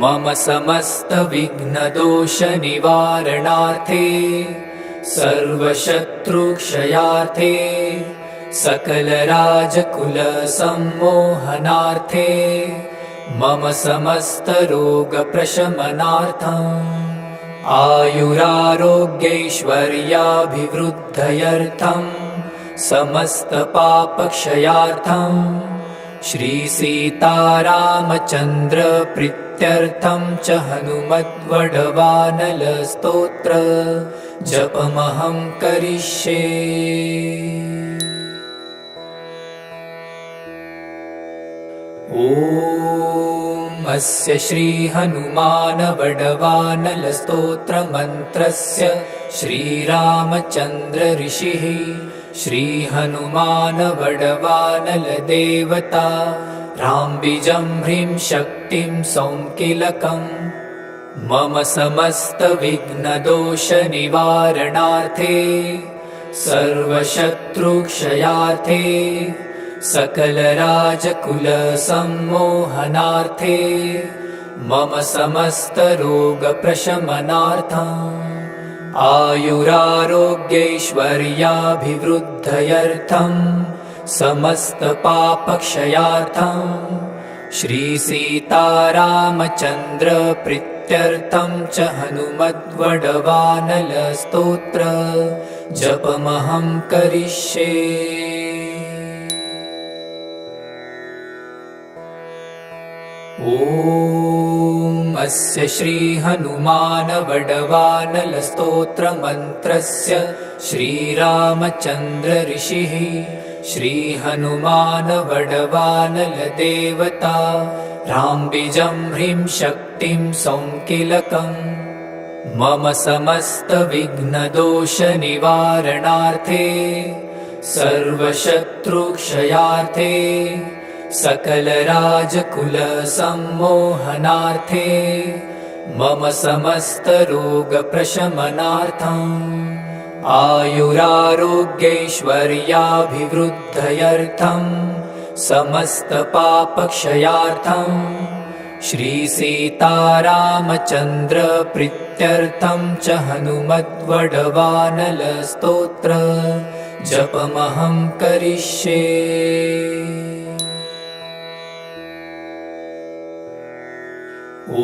मम समस्तविघ्नदोषनिवारणार्थे सर्वशत्रुक्षयार्थे सकलराजकुलसम्मोहनार्थे मम समस्तरोगप्रशमनार्थम् आयुरारोग्यैश्वर्याभिवृद्धयर्थं समस्तपापक्षयार्थं श्रीसीतारामचन्द्र प्रीत्यर्थं च हनुमद्वडवानलस्तोत्र जपमहं करिष्ये। ॐ अस्य श्रीहनुमानवडवानलस्तोत्रमन्त्रस्य श्रीरामचन्द्र ऋषिः श्रीहनुमानवडवानलदेवता राम्बिजं ह्रीं शक्तिं सौङ्किलकम् मम समस्तविघ्नदोषनिवारणार्थे सर्वशत्रुक्षयार्थे सकलराजकुलसम्मोहनार्थे मम समस्तरोगप्रशमनार्थम् आयुरारोग्यैश्वर्याभिवृद्धयर्थं समस्तपापक्षयार्थं श्रीसीतारामचन्द्र प्रीत्यर्थं च हनुमद्वडवानलस्तोत्र जपमहं करिष्ये। ॐ अस्य श्रीहनुमानवडवानलस्तोत्रमन्त्रस्य श्रीरामचन्द्र ऋषिः श्रीहनुमानवडवानलदेवता राम्बिजं ह्रीं शक्तिं सौङ्किलकम् मम समस्तविघ्नदोषनिवारणार्थे सर्वशत्रुक्षयार्थे सकलराजकुलसम्मोहनार्थे मम समस्तरोगप्रशमनार्थम् आयुरारोग्यैश्वर्याभिवृद्धयर्थं समस्तपापक्षयार्थं श्रीसीतारामचन्द्र प्रीत्यर्थं च हनुमद्वडवानलस्तोत्र जपमहं करिष्ये। ॐ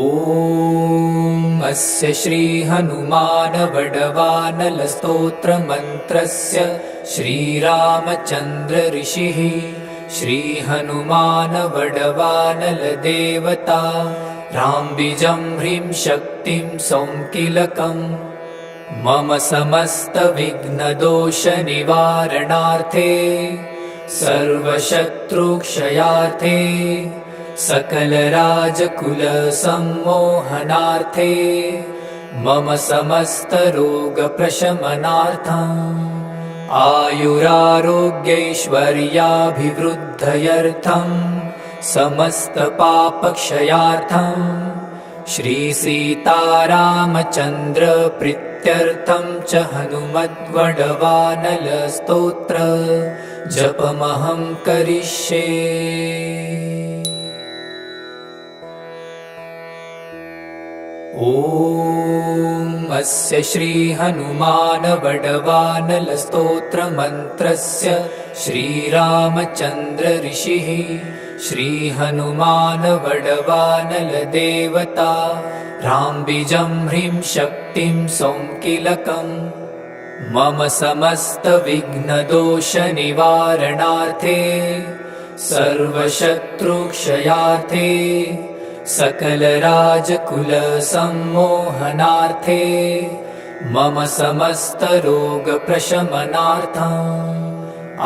अस्य श्रीहनुमानवडवानलस्तोत्रमन्त्रस्य श्रीरामचन्द्र ऋषिः श्रीहनुमानवडवानलदेवता राम्बिजं ह्रीं शक्तिं सौङ्किलकम् मम समस्तविघ्नदोषनिवारणार्थे सर्वशत्रुक्षयार्थे सकलराजकुलसम्मोहनार्थे मम समस्तरोगप्रशमनार्थम् आयुरारोग्यैश्वर्याभिवृद्धयर्थं समस्तपापक्षयार्थं श्रीसीतारामचन्द्रप्रीत्यर्थं च हनुमद्वडवानलस्तोत्र जपमहं करिष्ये। ॐ अस्य श्री हनुमान वडवानलस्तोत्रमन्त्रस्य श्रीरामचन्द्र ऋषिः श्री हनुमान वडवानल देवता राम्बिजं ह्रीं शक्तिं सौङ्किलकम् मम समस्त विघ्नदोष निवारणार्थे सर्वशत्रुक्षयार्थे सकल राजकुल सम्मोहनार्थे मम समस्त रोग प्रशमनार्थम्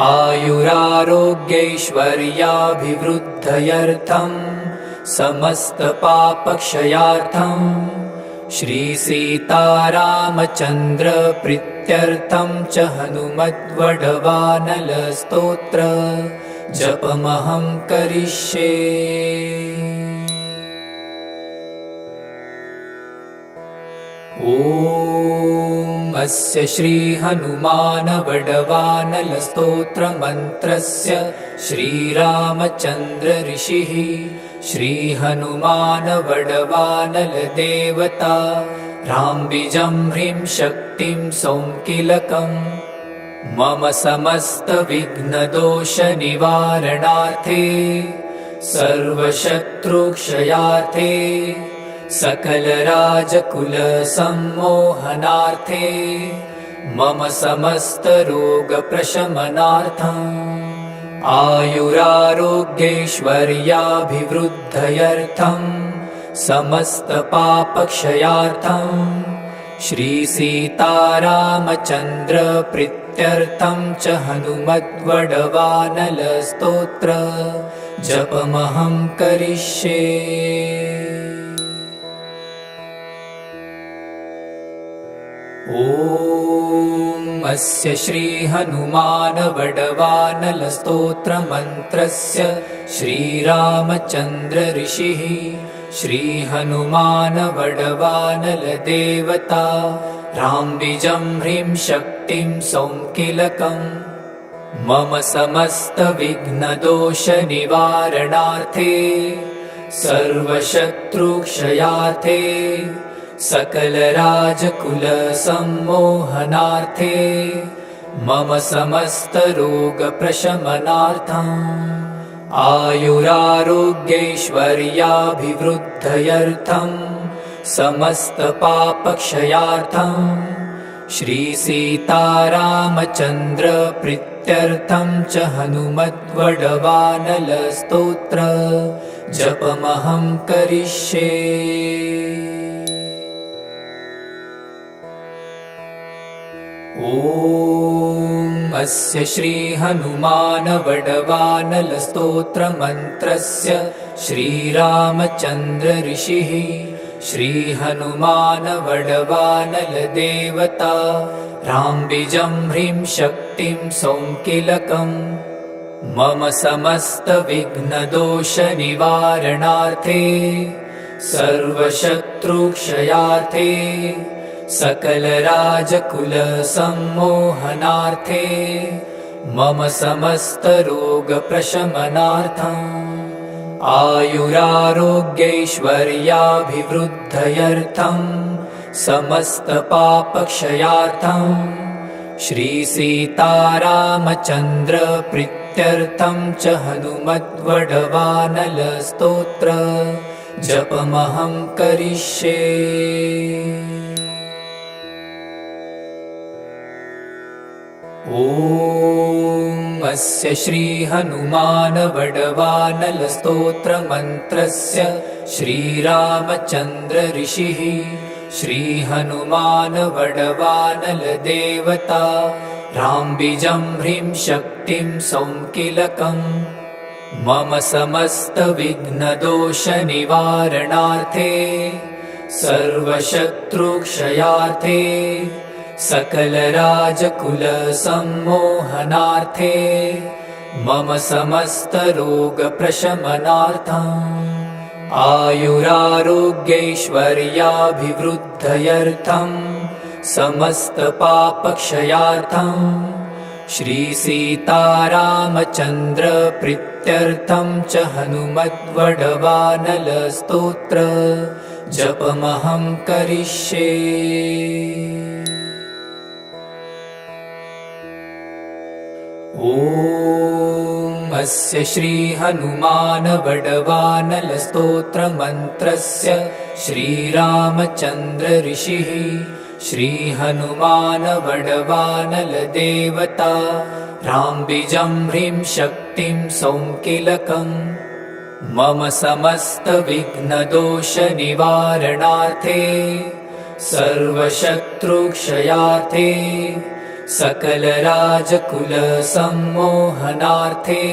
आयुरारोग्यैश्वर्याभिवृद्धयर्थं समस्त पापक्षयार्थं श्रीसीतारामचन्द्र प्रीत्यर्थं च हनुमद्वडवानलस्तोत्र जपमहं करिष्ये। ॐ अस्य श्री हनुमान वडवानलस्तोत्रमन्त्रस्य श्रीरामचन्द्र ऋषिः श्री हनुमान वडवानल देवता राम्बिजं ह्रीं शक्तिं सौङ्किलकम् मम समस्त विघ्नदोष निवारणार्थे सर्वशत्रुक्षयार्थे सकल राजकुल सम्मोहनार्थे मम समस्त रोग प्रशमनार्थम् आयुरारोग्यैश्वर्याभिवृद्धयर्थं समस्त पापक्षयार्थं श्रीसीतारामचन्द्र प्रीत्यर्थं च हनुमद्वडवानलस्तोत्र जपमहं करिष्ये। ॐ अस्य श्री हनुमान वडवानलस्तोत्रमन्त्रस्य श्रीरामचन्द्र ऋषिः श्री हनुमान वडवानल देवता राम्बिजं ह्रीं शक्तिं सौङ्किलकम् मम समस्त विघ्नदोष निवारणार्थे सर्वशत्रुक्षयार्थे सकल राजकुल सम्मोहनार्थे मम समस्त रोग प्रशमनार्थम् आयुरारोग्यैश्वर्याभिवृद्धयर्थं समस्त पापक्षयार्थं श्रीसीतारामचन्द्र प्रीत्यर्थं च हनुमद्वडवानलस्तोत्र जपमहं करिष्ये। ॐ अस्य श्री हनुमान वडवानलस्तोत्रमन्त्रस्य श्रीरामचन्द्र ऋषिः श्री हनुमान वडवानल देवता राम्बिजं ह्रीं शक्तिं सौङ्किलकम् मम समस्त विघ्नदोष निवारणार्थे सर्वशत्रुक्षयार्थे सकल राजकुल सम्मोहनार्थे मम समस्त रोग प्रशमनार्थम् आयुरारोग्यैश्वर्याभिवृद्धयर्थं समस्त पापक्षयार्थं श्रीसीतारामचन्द्र प्रीत्यर्थं च हनुमद्वडवानलस्तोत्र जपमहं करिष्ये। ॐ अस्य श्री हनुमान वडवानलस्तोत्रमन्त्रस्य श्रीरामचन्द्र ऋषिः श्री हनुमान वडवानल देवता राम्बिजं ह्रीं शक्तिं सौङ्किलकम् मम समस्त विघ्नदोष निवारणार्थे सर्वशत्रुक्षयार्थे सकलराजकुलसम्मोहनार्थे मम समस्तरोगप्रशमनार्थम् आयुरारोग्यैश्वर्याभिवृद्धयर्थम् समस्तपापक्षयार्थम् श्रीसीतारामचन्द्रप्रीत्यर्थं च हनुमद्वडवानलस्तोत्र जपमहं करिष्ये। ॐ अस्य श्रीहनुमानवडवानलस्तोत्रमन्त्रस्य श्रीरामचन्द्र ऋषिः श्रीहनुमानवडवानलदेवता राम्बिजं ह्रीं शक्तिं सौङ्किलकम् मम समस्तविघ्नदोषनिवारणार्थे सर्वशत्रुक्षयार्थे सकलराजकुलसम्मोहनार्थे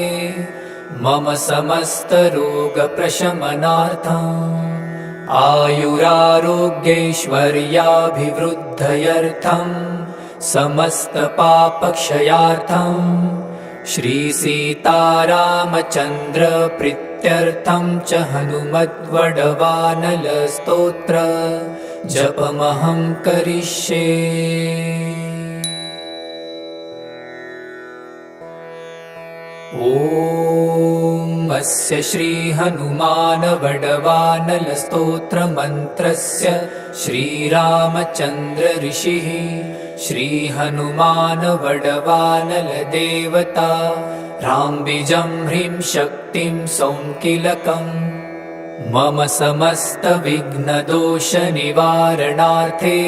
मम समस्तरोगप्रशमनार्थम् आयुरारोग्यैश्वर्याभिवृद्धयर्थम् समस्तपापक्षयार्थम् श्रीसीतारामचन्द्रप्रीत्यर्थं च हनुमद्वडवानलस्तोत्र जपमहं करिष्ये। ॐ अस्य श्रीहनुमानवडवानलस्तोत्रमन्त्रस्य श्रीरामचन्द्र ऋषिः श्रीहनुमानवडवानलदेवता राम्बिजं ह्रीं शक्तिं सौङ्किलकम् मम समस्तविघ्नदोषनिवारणार्थे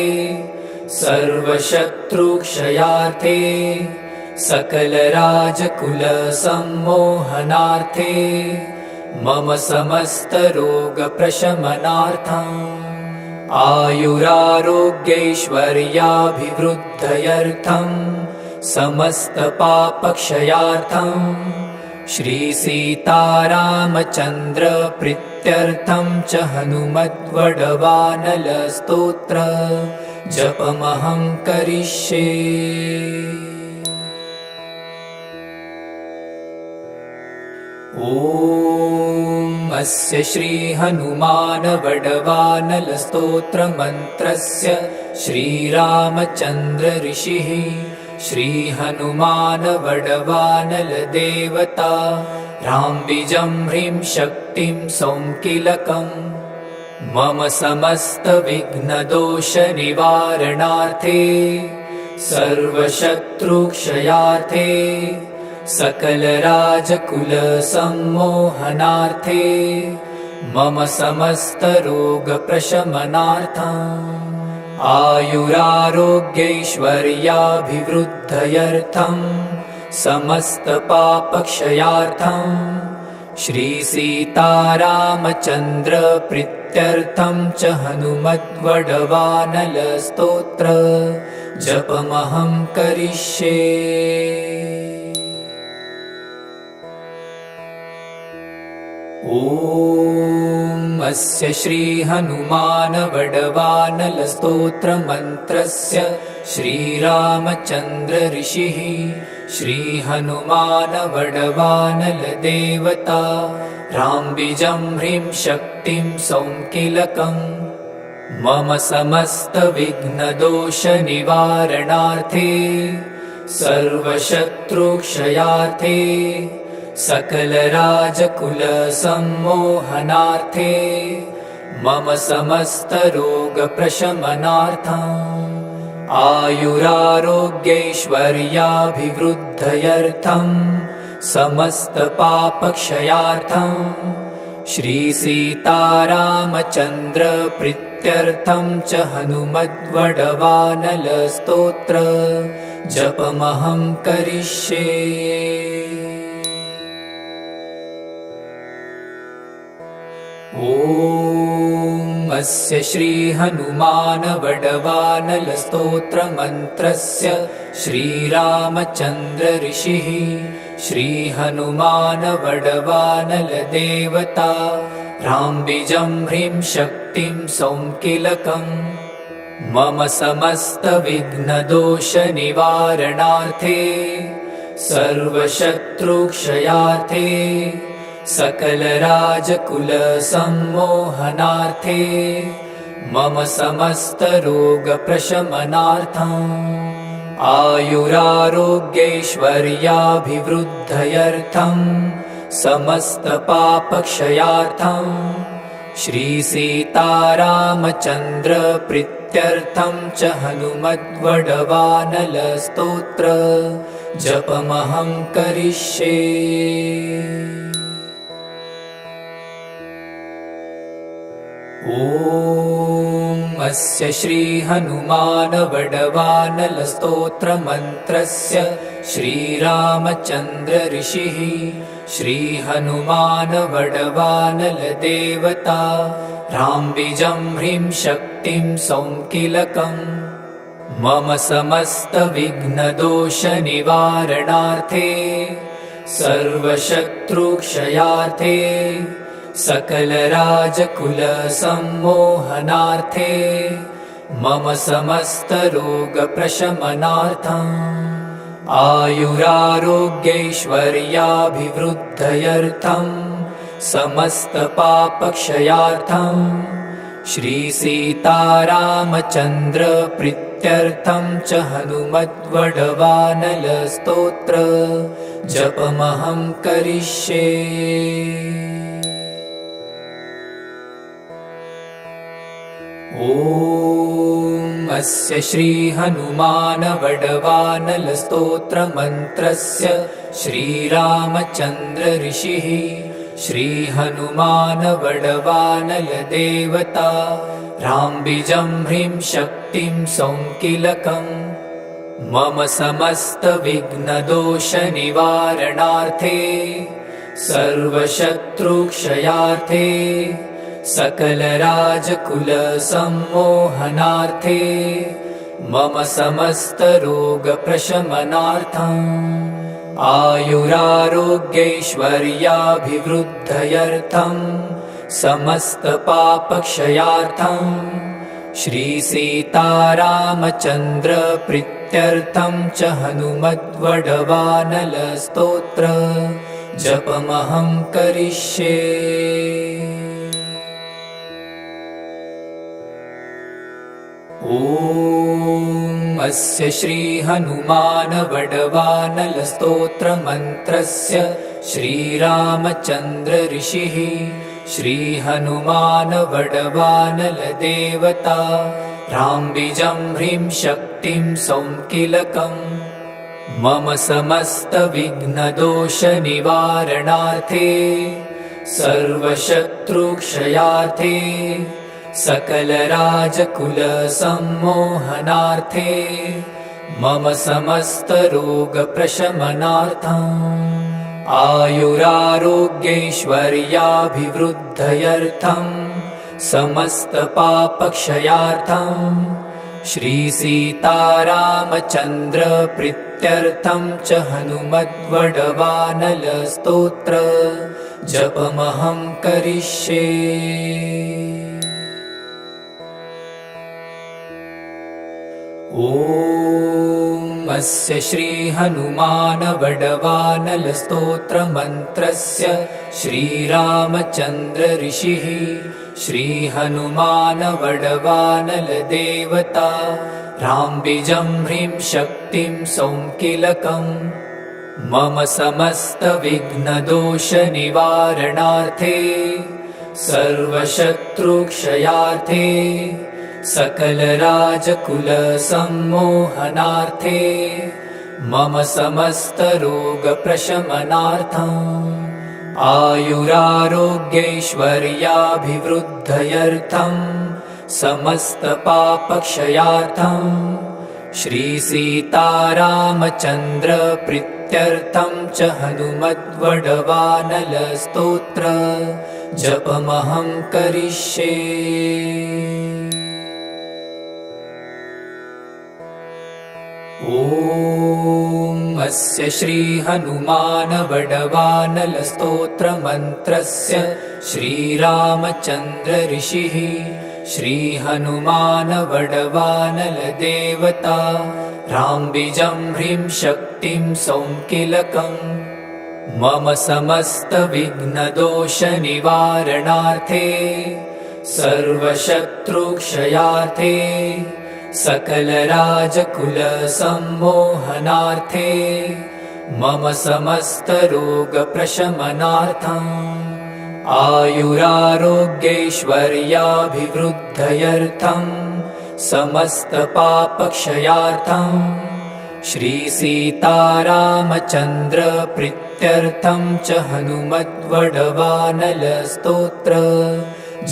सर्वशत्रुक्षयार्थे सकलराजकुलसम्मोहनार्थे मम समस्तरोगप्रशमनार्थम् आयुरारोग्यैश्वर्याभिवृद्धयर्थम् समस्तपापक्षयार्थम् श्रीसीतारामचन्द्रप्रीत्यर्थं च हनुमद्वडवानलस्तोत्र जपमहं करिष्ये। ॐ अस्य श्रीहनुमानवडवानलस्तोत्रमन्त्रस्य श्रीरामचन्द्र ऋषिः श्रीहनुमानवडवानलदेवता राम्बिजं ह्रीं शक्तिं सौङ्किलकम् मम समस्तविघ्नदोषनिवारणार्थे सर्वशत्रुक्षयार्थे सकलराजकुलसम्मोहनार्थे मम समस्तरोगप्रशमनार्थम् आयुरारोग्यैश्वर्याभिवृद्धयर्थम् समस्तपापक्षयार्थम् श्रीसीतारामचन्द्रप्रीत्यर्थं च हनुमद्वडवानलस्तोत्र जपमहं करिष्ये। ॐ अस्य श्रीहनुमानवडवानलस्तोत्रमन्त्रस्य श्रीरामचन्द्र ऋषिः श्रीहनुमानवडवानलदेवता राम्बिजं ह्रीं शक्तिं सौङ्किलकम् मम समस्तविघ्नदोषनिवारणार्थे सर्वशत्रुक्षयार्थे सकलराजकुलसम्मोहनार्थे मम समस्तरोगप्रशमनार्थम् आयुरारोग्यैश्वर्याभिवृद्धयर्थम् समस्तपापक्षयार्थम् श्रीसीतारामचन्द्रप्रीत्यर्थं च हनुमद्वडवानलस्तोत्र जपमहं करिष्ये। ॐ अस्य श्रीहनुमानवडवानलस्तोत्रमन्त्रस्य श्रीरामचन्द्र ऋषिः श्रीहनुमानवडवानलदेवता राम्बिजं ह्रीं शक्तिं सौङ्किलकम् मम समस्तविघ्नदोषनिवारणार्थे सर्वशत्रुक्षयार्थे सकलराजकुलसम्मोहनार्थे मम समस्तरोगप्रशमनार्थम् आयुरारोग्यैश्वर्याभिवृद्धयर्थम् समस्तपापक्षयार्थम् श्रीसीतारामचन्द्रप्रीत्यर्थं च हनुमद्वडवानलस्तोत्र जपमहं करिष्ये। ॐ अस्य श्रीहनुमानवडवानलस्तोत्रमन्त्रस्य श्रीरामचन्द्रऋषिः श्रीहनुमानवडवानलदेवता राम्बिजं ह्रीं शक्तिं सौङ्किलकम् मम समस्तविघ्नदोषनिवारणार्थे सर्वशत्रुक्षयार्थे सकलराजकुलसम्मोहनार्थे मम समस्तरोगप्रशमनार्थम् आयुरारोग्यैश्वर्याभिवृद्धयर्थम् समस्तपापक्षयार्थम् श्रीसीतारामचन्द्रप्रीत्यर्थं च हनुमद्वडवानलस्तोत्र जपमहं करिष्ये। ॐ अस्य श्रीहनुमानवडवानलस्तोत्रमन्त्रस्य श्रीरामचन्द्रऋषिः श्रीहनुमानवडवानलदेवता राम्बिजं ह्रीं शक्तिं सौङ्किलकम् मम समस्तविघ्नदोषनिवारणार्थे सर्वशत्रुक्षयार्थे सकलराजकुलसम्मोहनार्थे मम समस्तरोगप्रशमनार्थम् आयुरारोग्यैश्वर्याभिवृद्धयर्थम् समस्तपापक्षयार्थम् श्रीसीतारामचन्द्रप्रीत्यर्थं च हनुमद्वडवानलस्तोत्र जपमहं करिष्ये। ॐ अस्य श्रीहनुमानवडवानलस्तोत्रमन्त्रस्य श्रीरामचन्द्रऋषिः श्रीहनुमानवडवानलदेवता राम्बिजं ह्रीं शक्तिं सौङ्किलकम् मम समस्तविघ्नदोषनिवारणार्थे सर्वशत्रुक्षयार्थे सकलराजकुलसम्मोहनार्थे मम समस्तरोगप्रशमनार्थम् आयुरारोग्यैश्वर्याभिवृद्धयर्थम् समस्तपापक्षयार्थम् श्रीसीतारामचन्द्रप्रीत्यर्थं च हनुमद्वडवानलस्तोत्र जपमहं करिष्ये। ॐ अस्य श्रीहनुमानवडवानलस्तोत्रमन्त्रस्य श्रीरामचन्द्रऋषिः श्रीहनुमानवडवानलदेवता राम्बिजं ह्रीं शक्तिं सौङ्किलकम् मम समस्तविघ्नदोषनिवारणार्थे सर्वशत्रुक्षयार्थे सकलराजकुलसम्मोहनार्थे मम समस्तरोगप्रशमनार्थम् आयुरारोग्यैश्वर्याभिवृद्धयर्थम् समस्तपापक्षयार्थम् श्रीसीतारामचन्द्रप्रीत्यर्थं च हनुमद्वडवानलस्तोत्र जपमहं करिष्ये। ॐ अस्य श्रीहनुमानवडवानलस्तोत्रमन्त्रस्य श्रीरामचन्द्रऋषिः श्रीहनुमान वडवानल देवता राम्बिजं ह्रीं शक्तिं सौंकिलकम् मम समस्त विघ्नदोष निवारणार्थे सर्वशत्रुक्षयार्थे सकलराजकुल सम्मोहनार्थे मम समस्त रोग प्रशमनार्थम् आयुरारोग्यैश्वर्याभिवृद्धयर्थं समस्त पापक्षयार्थं श्री सीतारामचन्द्र प्रीत्यर्थं च हनुमद्वडवानल स्तोत्र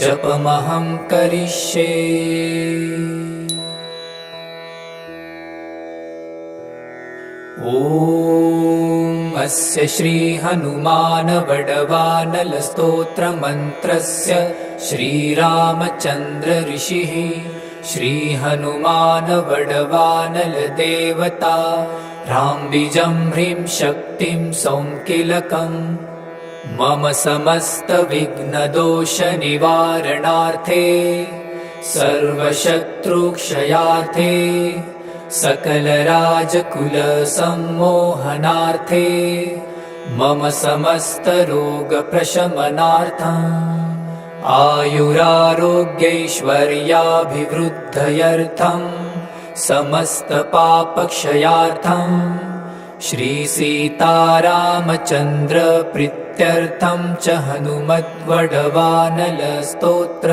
जपमहं करिष्ये। ॐ अस्य श्री हनुमान वडवानल स्तोत्र मंत्रस्य श्रीरामचन्द्र ऋषिः श्री हनुमान वडवानल देवता राम्बिजं ह्रीं शक्तिं सौंकिलकम् मम समस्त विघ्नदोष निवारणार्थे सर्वशत्रुक्षयार्थे सकलराजकुल सम्मोहनार्थे मम समस्त रोग प्रशमनार्थम् आयुरारोग्यैश्वर्याभिवृद्धयर्थं समस्त पापक्षयार्थं श्री सीतारामचन्द्र प्रीत्यर्थं च हनुमद्वडवानल स्तोत्र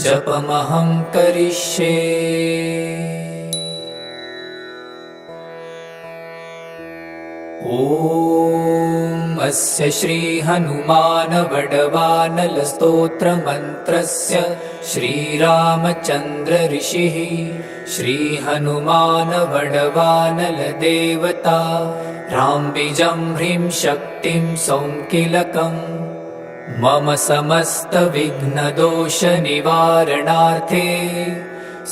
जपमहं करिष्ये। ॐ अस्य श्री हनुमान वडवानल स्तोत्र मंत्रस्य श्रीरामचन्द्र ऋषिः श्री हनुमान वडवानल देवता राम्बिजं ह्रीं शक्तिं सौंकिलकम् मम समस्त विघ्नदोष निवारणार्थे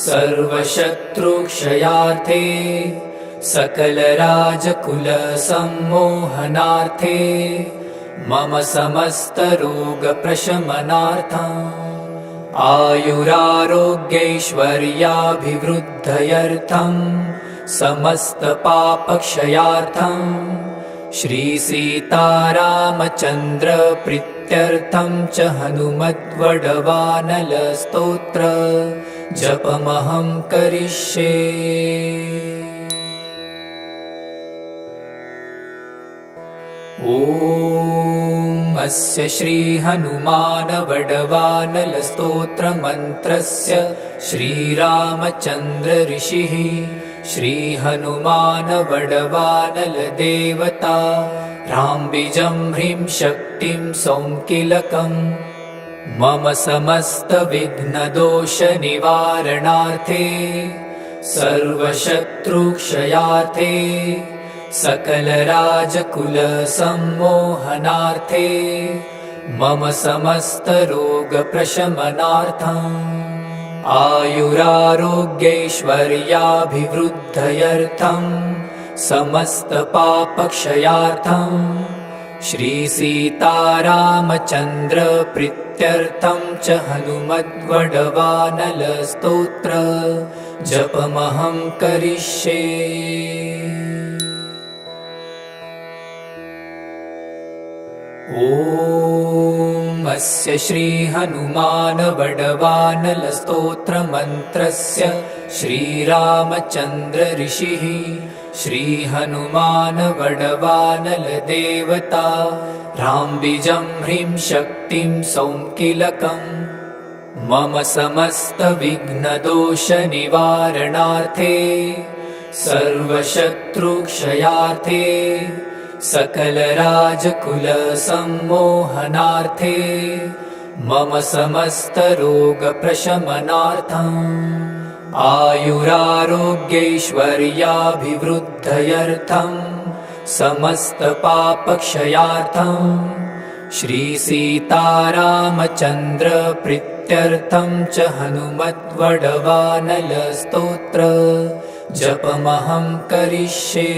सर्वशत्रुक्षयार्थे सकलराजकुल सम्मोहनार्थे मम समस्त रोग प्रशमनार्थम् आयुरारोग्यैश्वर्याभिवृद्धयर्थं समस्त पापक्षयार्थं श्री सीतारामचन्द्र प्रीत्यर्थं च हनुमद्वडवानल स्तोत्र जपमहं करिष्ये। ॐ अस्य श्री हनुमान वडवानल स्तोत्र मंत्रस्य श्रीरामचन्द्र ऋषिः श्री हनुमान वडवानल देवता राम्बिजं ह्रीं शक्तिं सौंकिलकम् मम समस्त विघ्नदोष निवारणार्थे सर्वशत्रुक्षयार्थे सकलराजकुल सम्मोहनार्थे मम समस्त रोग प्रशमनार्थम् आयुरारोग्यैश्वर्याभिवृद्धयर्थं समस्त पापक्षयार्थं श्री सीतारामचन्द्र प्रीत्यर्थं च हनुमद्वडवानल स्तोत्र जपमहं करिष्ये। ॐ अस्य श्री हनुमान वडवानल स्तोत्र मंत्रस्य श्रीरामचन्द्र ऋषिः श्री हनुमान वडवानल देवता राम्बिजं ह्रीं शक्तिं सौंकिलकम् मम समस्त विघ्नदोष निवारणार्थे सर्वशत्रुक्षयार्थे सकलराजकुल सम्मोहनार्थे मम समस्त रोग प्रशमनार्थम् आयुरारोग्यैश्वर्याभिवृद्धयर्थं समस्त पापक्षयार्थं श्री सीतारामचन्द्र प्रीत्यर्थं च हनुमद्वडवानल स्तोत्र जपमहं करिष्ये।